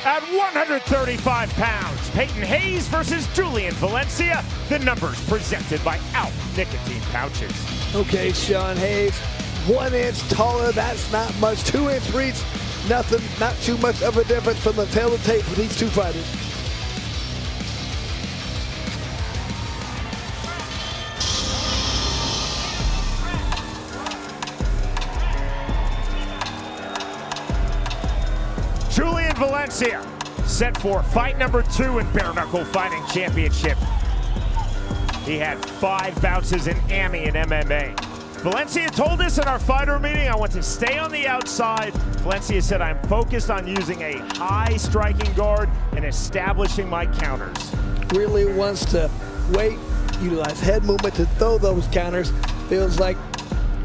At 135 pounds, Peyton Hayes versus Julian Valencia. The numbers presented by ALP Nicotine Pouches. Okay, Sean Hayes, 1 inch taller, that's not much. 2 inch reach, nothing, not too much of a difference from the tail of tape for these two fighters. Julian Valencia, set for fight number 2 in Bare Knuckle Fighting Championship. He had 5 bounces in AMI and MMA. Valencia told us in our fighter meeting, I want to stay on the outside. Valencia said, I'm focused on using a high striking guard and establishing my counters. Really wants to wait, utilize head movement to throw those counters. Feels like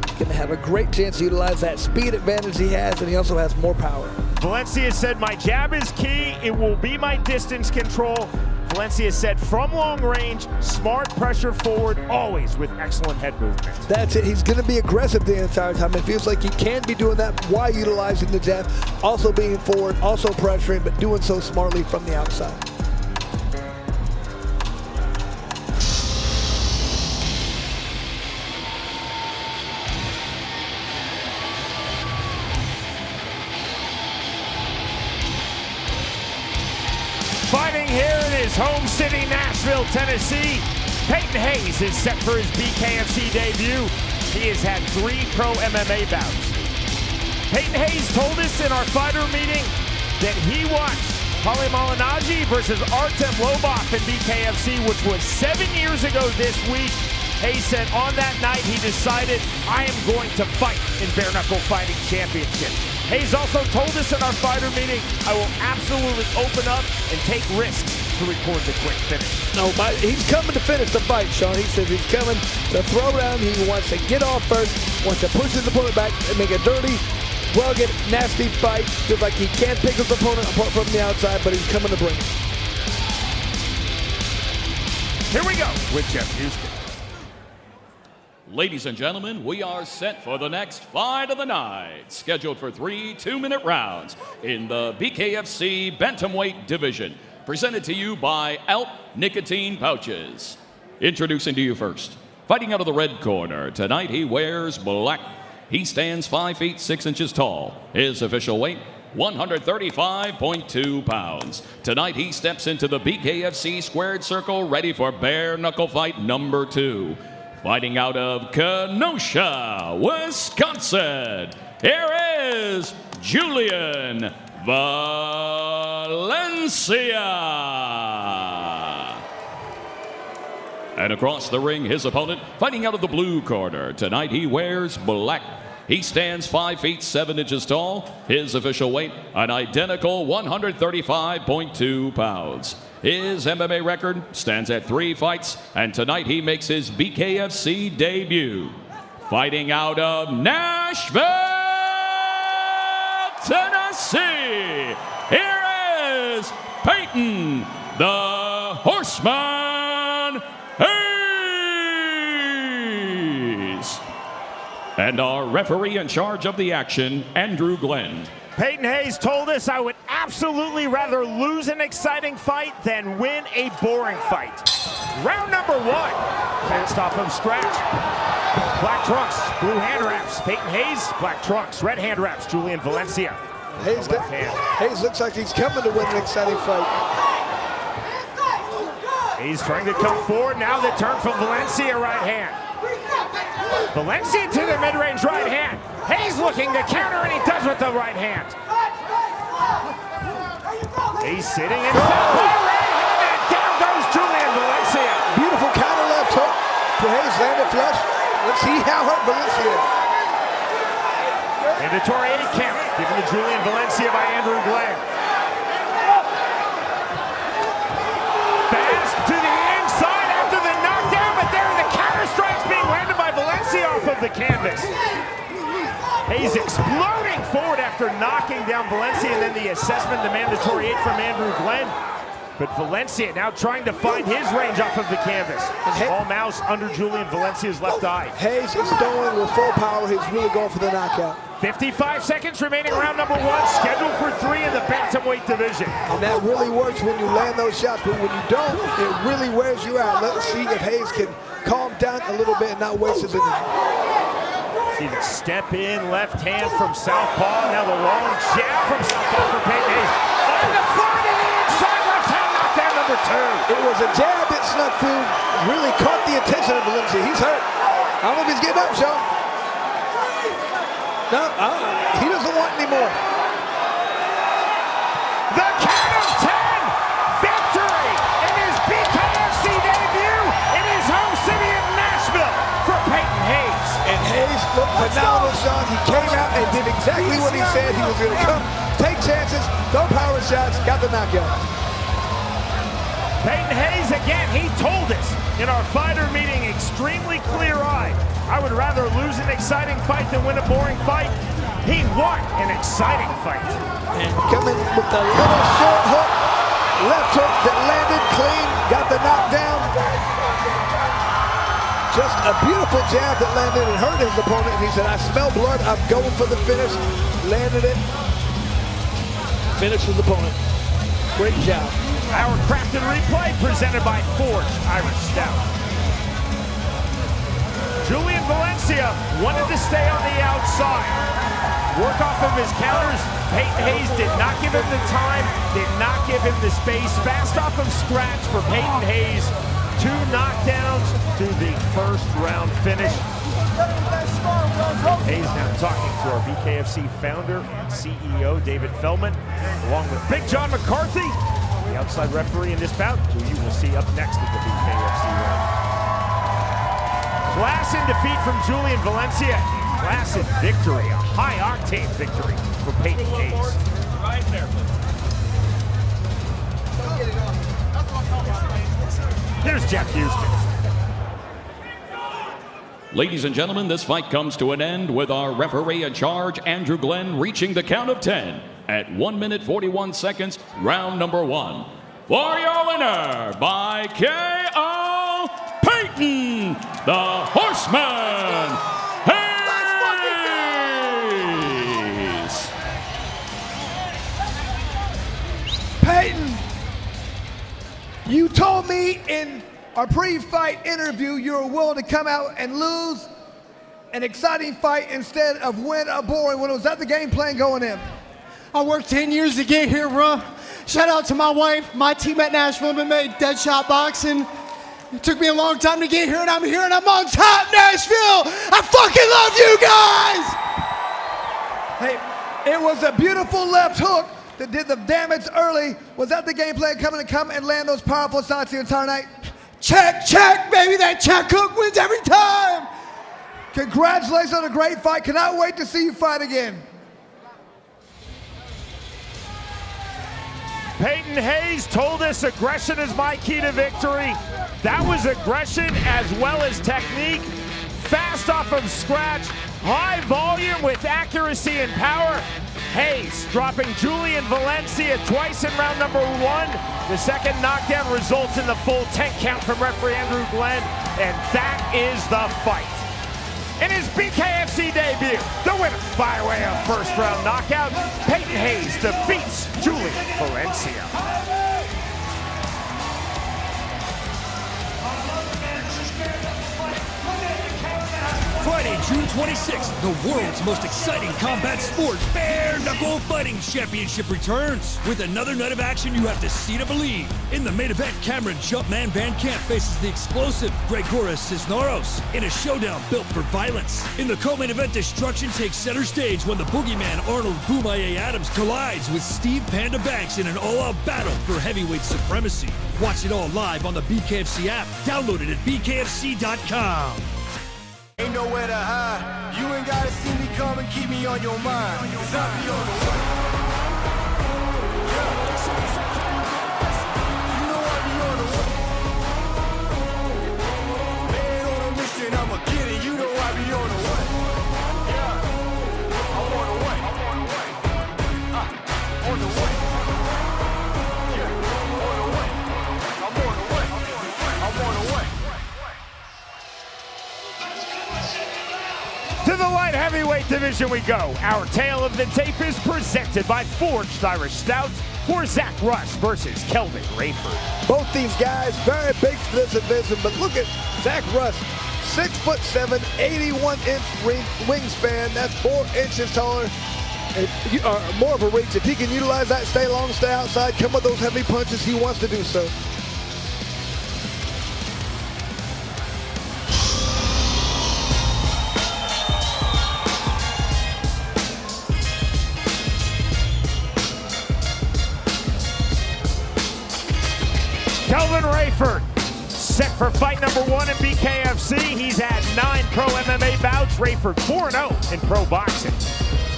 he's going to have a great chance to utilize that speed advantage he has, and he also has more power. Valencia said, my jab is key. It will be my distance control. Valencia said, from long range, smart pressure forward, always with excellent head movement. That's it. He's going to be aggressive the entire time. It feels like he can be doing that while utilizing the jab, also being forward, also pressuring, but doing so smartly from the outside. Fighting here in his home city, Nashville, Tennessee, Peyton Hayes is set for his BKFC debut. He has had 3 pro MMA bouts. Peyton Hayes told us in our fighter meeting that he watched Paulie Malignaggi versus Artem Lobov in BKFC, which was 7 years ago this week. Hayes said on that night he decided, I am going to fight in Bare Knuckle Fighting Championship. Hayes also told us in our fighter meeting, I will absolutely open up and take risks to record the quick finish. No, but he's coming to finish the fight, Sean. He says he's coming to throw down. He wants to get off first, wants to push his opponent back and make a dirty, rugged, nasty fight. Feels like he can't pick his opponent apart from the outside, but he's coming to bring it. Here we go with Jeff Houston. Ladies and gentlemen, we are set for the next fight of the night, scheduled for 3 2-minute rounds in the BKFC Bantamweight division, presented to you by ALP Nicotine Pouches. Introducing to you first, Fighting out of the red corner, tonight he wears black. He stands 5 feet 6 inches tall. His official weight, 135.2 pounds. Tonight he steps into the BKFC squared circle ready for bare knuckle fight number 2. Fighting out of Kenosha, Wisconsin, here is Julian Valencia. And across the ring, his opponent, fighting out of the blue corner. Tonight he wears black. He stands 5 feet 7 inches tall. His official weight, an identical 135.2 pounds. His MMA record stands at 3 fights, and tonight he makes his BKFC debut. Fighting out of Nashville, Tennessee, here is Peyton, the Horseman Hayes. And our referee in charge of the action, Andrew Glenn. Peyton Hayes told us, I would absolutely rather lose an exciting fight than win a boring fight. Round number 1, fast off of scratch. Black trunks, blue hand wraps. Peyton Hayes, black trunks, red hand wraps. Julian Valencia. Hayes looks like he's coming to win an exciting fight. Hayes trying to come forward. Now the turn from Valencia, right hand. Valencia to the mid-range right hand. Hayes looking to counter, and he does with the right hand. Hayes sitting in southpaw right hand, and down goes Julian Valencia. Beautiful counter left hook to Hayes, landed flush. Let's see how hurt Valencia is. Mandatory 8 count given to Julian Valencia by Andrew Glenn. Fast to the inside after the knockdown, but there are the counter strikes being landed by Valencia off of the canvas. Hayes exploding forward after knocking down Valencia, and then the assessment, the mandatory 8 from Andrew Glenn. But Valencia now trying to find his range off of the canvas. Small mouse under Julian Valencia's left eye. Hayes is going with full power. He's really going for the knockout. 55 seconds remaining, round number 1, scheduled for 3 in the bantamweight division. And that really works when you land those shots, but when you don't, it really wears you out. Let's see if Hayes can calm down a little bit and not waste his energy. See the step in, left hand from southpaw. Now the long jab from southpaw for Peyton Hayes. On the floor to the inside, left hand knockdown number 2. It was a jab that snuck through, really caught the attention of Valencia. He's hurt. I don't know if he's getting up, Sean. No, he doesn't want any more. The count of 10, victory in his BKFC debut in his home city of Nashville for Peyton Hayes. And Hayes looked phenomenal, Sean. He came out and did exactly what he said he was going to come. Take chances, throw power shots, got the knockout. Peyton Hayes, again, he told us in our fighter meeting, extremely clear-eyed, I would rather lose an exciting fight than win a boring fight. He won an exciting fight. And coming with a little short hook, left hook that landed clean, got the knockdown. Just a beautiful jab that landed and hurt his opponent. And he said, I smell blood, I'm going for the finish. Landed it, finished his opponent. Great job. Our crafted replay presented by Forge Irish Stout. Julian Valencia wanted to stay on the outside. Work off of his counters. Peyton Hayes did not give him the time, did not give him the space. Fast off of scratch for Peyton Hayes. 2 knockdowns to the first round finish. Hayes now talking to our BKFC founder and CEO, David Feldman, along with Big John McCarthy, the outside referee in this bout, who you will see up next in the BKFC round. Class in defeat from Julian Valencia. Class in victory, a high-octane victory for Peyton Hayes. Right there, Here's Jeff Houston. Ladies and gentlemen, this fight comes to an end with our referee in charge, Andrew Glenn, reaching the count of 10 at 1 minute 41 seconds, round number 1. For your winner by KO, Peyton, the Horseman Hayes. Peyton, you told me in Our pre-fight interview, you were willing to come out and lose an exciting fight instead of win a boring one. Was that the game plan going in? I worked 10 years to get here, bro. Shout out to my wife, my team at Nashville MMA, Deadshot Boxing. It took me a long time to get here, and I'm here, and I'm on top, Nashville! I fucking love you guys! Hey, it was a beautiful left hook that did the damage early. Was that the game plan, coming to come and land those powerful shots the entire night? Check, check, baby, that check hook wins every time! Congratulations on a great fight. Cannot wait to see you fight again. Peyton Hayes told us aggression is my key to victory. That was aggression as well as technique. Fast off of scratch, high volume with accuracy and power. Hayes dropping Julian Valencia twice in round number 1. The second knockdown results in the full 10 count from referee Andrew Glenn, and that is the fight. In his BKFC debut, the winner by way of first round knockout, Peyton Hayes defeats Julian Valencia. Friday, June 26th, the world's most exciting combat sport, Bare Knuckle Fighting Championship returns. With another night of action you have to see to believe. In the main event, Cameron Jumpman Van Camp faces the explosive Gregoras Cisneros in a showdown built for violence. In the co-main event, destruction takes center stage when the boogeyman Arnold Boomaye Adams collides with Steve Panda Banks in an all-out battle for heavyweight supremacy. Watch it all live on the BKFC app. Download it at bkfc.com. Ain't nowhere to hide. You ain't gotta see me come and keep me on your mind. 'Cause I be on the way. Yeah. You know I be on the way. Man on a mission, I'ma get it. You know I be on the way. Yeah. I'm on the way. I'm on the way. On the way. Yeah. On the way. I'm on the way. I'm on the way. To the light heavyweight division we go. Our tale of the tape is presented by Forged Irish Stout for Zach Russ versus Kelvin Rayford. Both these guys very big for this division, but look at Zach Russ, 6'7", 81-inch wingspan. That's 4 inches taller. More of a reach. If he can utilize that, stay long, stay outside, come with those heavy punches, he wants to do so. Kelvin Rayford, set for fight number 1 in BKFC. He's had 9 pro MMA bouts. Rayford 4-0 in pro boxing.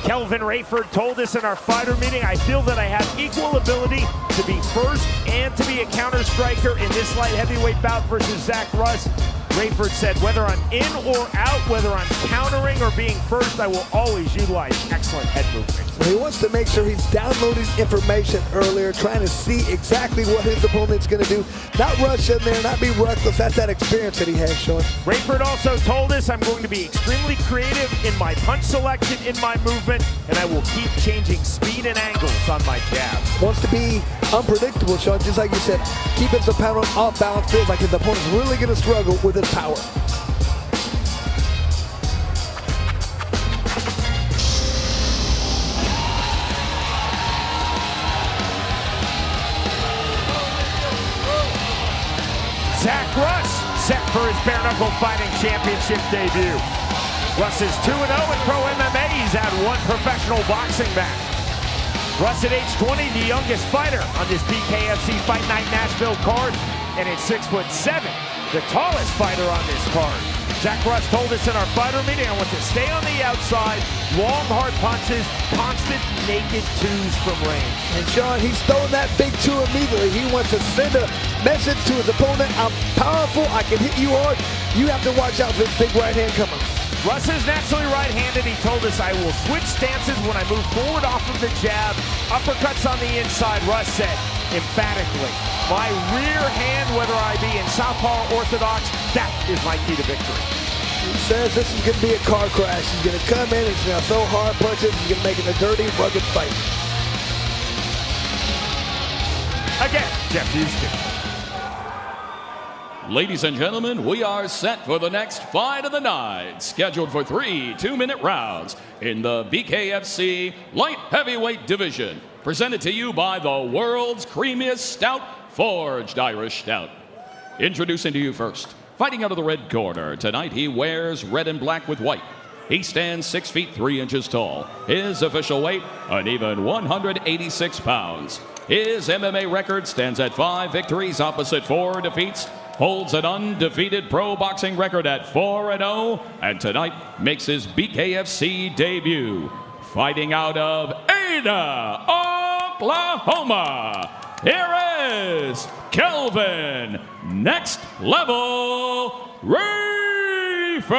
Kelvin Rayford told us in our fighter meeting, I feel that I have equal ability to be first and to be a counter striker in this light heavyweight bout versus Zach Russ. Rayford said, whether I'm in or out, whether I'm countering or being first, I will always utilize excellent head movement. Well, he wants to make sure he's downloading information earlier, trying to see exactly what his opponent's going to do. Not rush in there, not be reckless. That's that experience that he has, Sean. Rayford also told us I'm going to be extremely creative in my punch selection, in my movement, and I will keep changing speed and angles on my jab. Wants to be unpredictable, Sean, just like you said. Keep his opponent off balance. Feels like his opponent's really going to struggle with his power. Zach Russ set for his Bare Knuckle Fighting Championship debut. Russ is 2-0 in pro MMA. He's had 1 professional boxing match. Russ at age 20, the youngest fighter on this BKFC Fight Night Nashville card, and at 6'7", the tallest fighter on this card. Zach Russ told us in our fighter meeting, I want to stay on the outside, long, hard punches, constant naked twos from range. And Sean, he's throwing that big two immediately. He wants to send a message to his opponent. I'm powerful, I can hit you hard. You have to watch out for this big right hand coming. Russ is naturally right-handed. He told us I will switch stances when I move forward off of the jab. Uppercuts on the inside, Russ said emphatically. My rear hand, whether I be in southpaw or orthodox, that is my key to victory. He says this is going to be a car crash. He's going to come in, he's going to throw hard punches, he's going to make it a dirty, rugged fight. Again, Jeff Houston. Ladies and gentlemen, we are set for the next fight of the night, scheduled for 3 2-minute rounds in the BKFC light heavyweight division. Presented to you by the world's creamiest stout, Forged Irish Stout. Introducing to you first, fighting out of the red corner. Tonight he wears red and black with white. He stands 6 feet 3 inches tall. His official weight, an even 186 pounds. His MMA record stands at 5 victories opposite 4 defeats. Holds an undefeated pro boxing record at 4-0. And tonight makes his BKFC debut. Fighting out of Ada, Oklahoma. Here is Kelvin Next Level Rivera.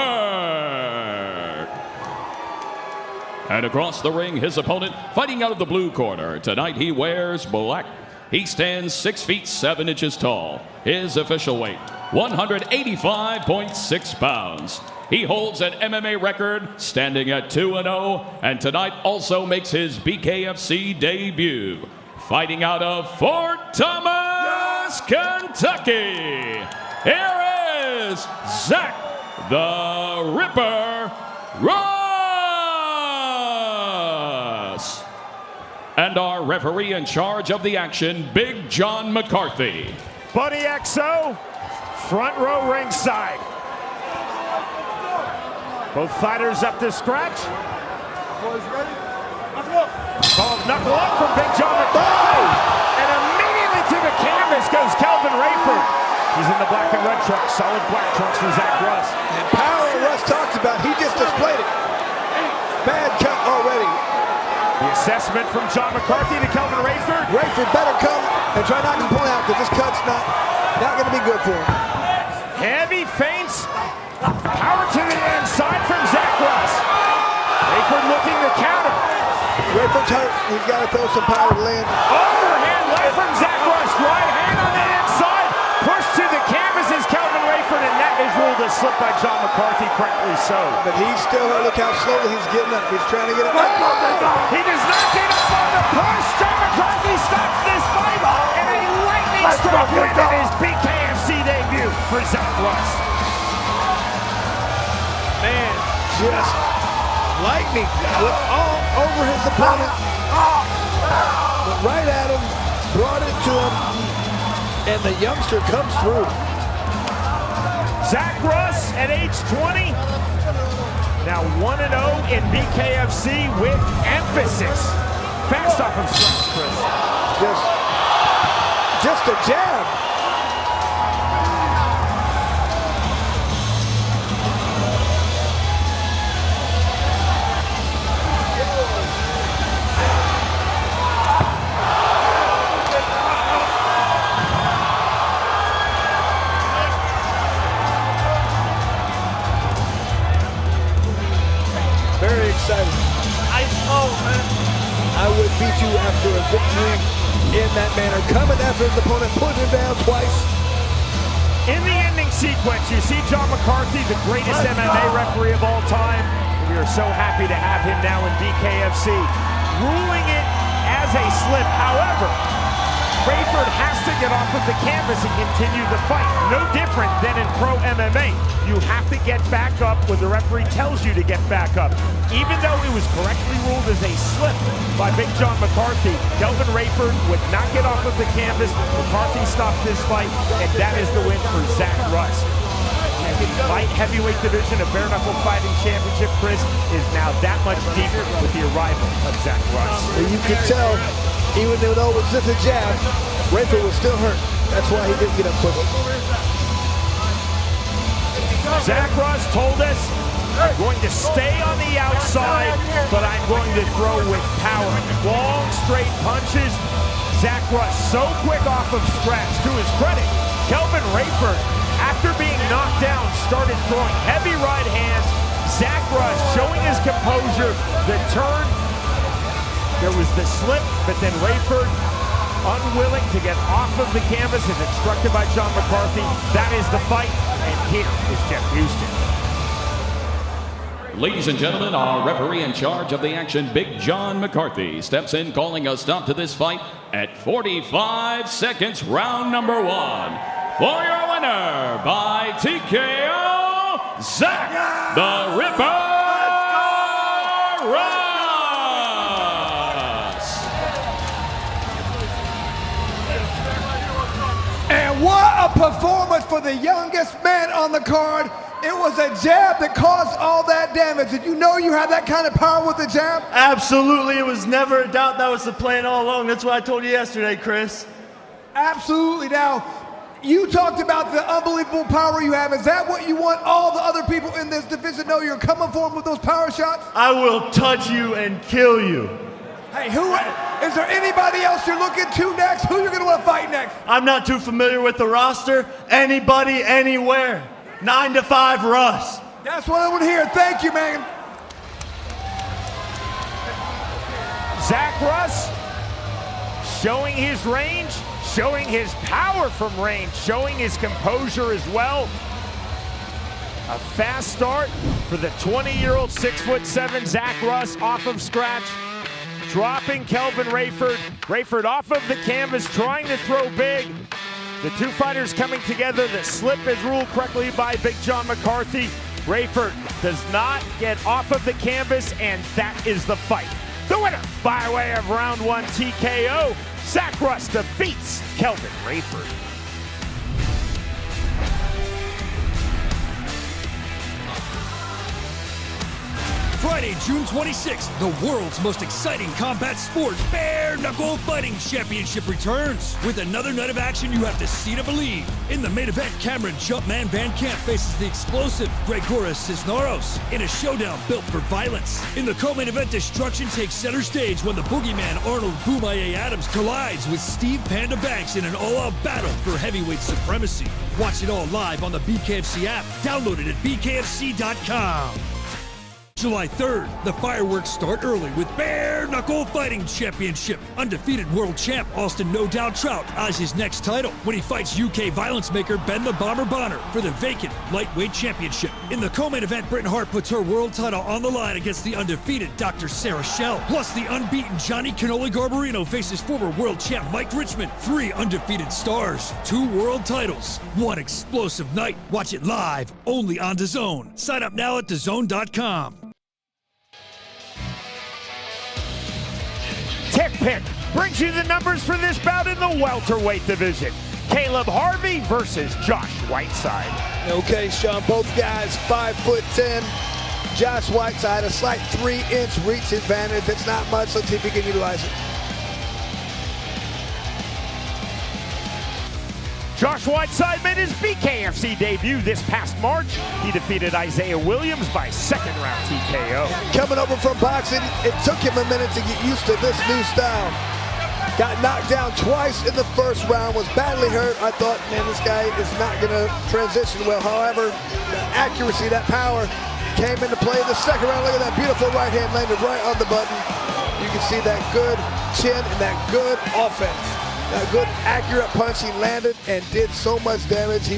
And across the ring, his opponent, fighting out of the blue corner. Tonight he wears black. He stands 6 feet 7 inches tall. His official weight, 185.6 pounds. He holds an MMA record standing at 2-0, and tonight also makes his BKFC debut. Fighting out of Fort Thomas, Kentucky. Here is Zach the Ripper Ross. And our referee in charge of the action, Big John McCarthy. Buddy XO, front row ringside. Both fighters up to scratch. Called knuckle up from Big John McCarthy. And immediately to the canvas goes Kelvin Rayford. He's in the black and red trunks, solid black trunks for Zach Russ. And power Russ talks about, he just displayed it. Bad cut already. The assessment from John McCarthy to Kelvin Rayford. Rayford better come and try not to point out because this cut's not going to be good for him. Heavy feints. Power to the inside from Zach Russ. Rayford looking to counter. Rayford's hurt. He's got to throw some power to land. Overhand left from Zach Russ. Right hand on the inside. Push to the canvas is Kelvin Rayford, and that is ruled a slip by John McCarthy, correctly so. But he's still hurt. Look how slowly he's getting up. He's trying to get up. He does not get up on the push. John McCarthy stops this fight, and a lightning strike win in his BKFC debut for Zach Russ. Man, just lightning went all over his opponent. Went right at him, brought it to him, and the youngster comes through. Zach Russ at age 20, now 1-0 in BKFC with emphasis. Fast off him strikes, Chris. Just a jab. Very excited. Ice cold, man. I would beat you after a victory in that manner. Coming after his opponent, putting him down twice. In the ending sequence, you see John McCarthy, the greatest MMA referee of all time. We are so happy to have him now in BKFC, ruling it as a slip. However, Rayford has to get off of the canvas and continue the fight. No different than in pro MMA. You have to get back up when the referee tells you to get back up. Even though it was correctly ruled as a slip by Big John McCarthy, Kelvin Rayford would not get off of the canvas. McCarthy stopped this fight, and that is the win for Zach Russ. The light heavyweight division of Bare Knuckle Fighting Championship, Chris, is now that much deeper with the arrival of Zach Russ. Well, you could tell, even though it was just a jab, Rayford was still hurt. That's why he didn't get up quickly. Zach Russ told us, I'm going to stay on the outside, but I'm going to throw with power. Long, straight punches. Zach Russ so quick off of scratch. To his credit, Kelvin Rayford, after being knocked down, started throwing heavy right hands. Zach Russ showing his composure. The turn, there was the slip, but then Rayford unwilling to get off of the canvas as instructed by John McCarthy. That is the fight, and here is Jeff Houston. Ladies and gentlemen, our referee in charge of the action, Big John McCarthy, steps in calling a stop to this fight at 45 seconds, round number 1. For your winner, winner by TKO, Zach the Ripper Ross. And what a performance for the youngest man on the card. It was a jab that caused all that damage. Did you know you had that kind of power with the jab? Absolutely. It was never a doubt that was the plan all along. That's what I told you yesterday, Chris. Absolutely. Now, you talked about the unbelievable power you have. Is that what you want all the other people in this division to know? You're coming for them with those power shots? I will touch you and kill you. Hey, is there anybody else you're looking to next? Who you're going to want to fight next? I'm not too familiar with the roster. Anybody, anywhere. 9 to 5 Russ. That's what I want to hear. Thank you, man. Zach Russ showing his range, showing his power from range, showing his composure as well. A fast start for the 20-year-old 6'7" Zach Russ off of scratch. Dropping Kelvin Rayford. Rayford off of the canvas, trying to throw big. The two fighters coming together. The slip is ruled correctly by Big John McCarthy. Rayford does not get off of the canvas, and that is the fight. The winner by way of round 1 TKO, Zach Russ defeats Kelvin Rayford. Friday, June 26th, the world's most exciting combat sport, Bare Knuckle Fighting Championship returns with another night of action you have to see to believe. In the main event, Cameron Jumpman Van Camp faces the explosive Gregoras Cisneros in a showdown built for violence. In the co-main event, destruction takes center stage when the boogeyman Arnold Boomaye Adams collides with Steve Panda Banks in an all-out battle for heavyweight supremacy. Watch it all live on the BKFC app. Download it at bkfc.com. July 3rd, the fireworks start early with Bare Knuckle Fighting Championship. Undefeated world champ Austin No Doubt Trout eyes his next title when he fights UK violence maker Ben the Bomber Bonner for the vacant lightweight championship. In the co-main event, Britain Hart puts her world title on the line against the undefeated Dr. Sarah Schell. Plus, the unbeaten Johnny Cannoli Garbarino faces former world champ Mike Richmond. 3 undefeated stars, 2 world titles, 1 explosive night. Watch it live, only on DAZN. Sign up now at DAZN.com. Tech Pick brings you the numbers for this bout in the welterweight division. Caleb Harvey versus Josh Whiteside. Okay, Sean, both guys 5'10". Josh Whiteside, a slight 3-inch reach advantage. It's not much. Let's see if he can utilize it. Josh Whiteside made his BKFC debut this past March. He defeated Isaiah Williams by second-round TKO. Coming over from boxing, it took him a minute to get used to this new style. Got knocked down twice in the first round, was badly hurt. I thought, man, this guy is not going to transition well. However, the accuracy, that power came into play in the second round. Look at that beautiful right hand landed right on the button. You can see that good chin and that good offense. A good accurate punch. He landed and did so much damage. He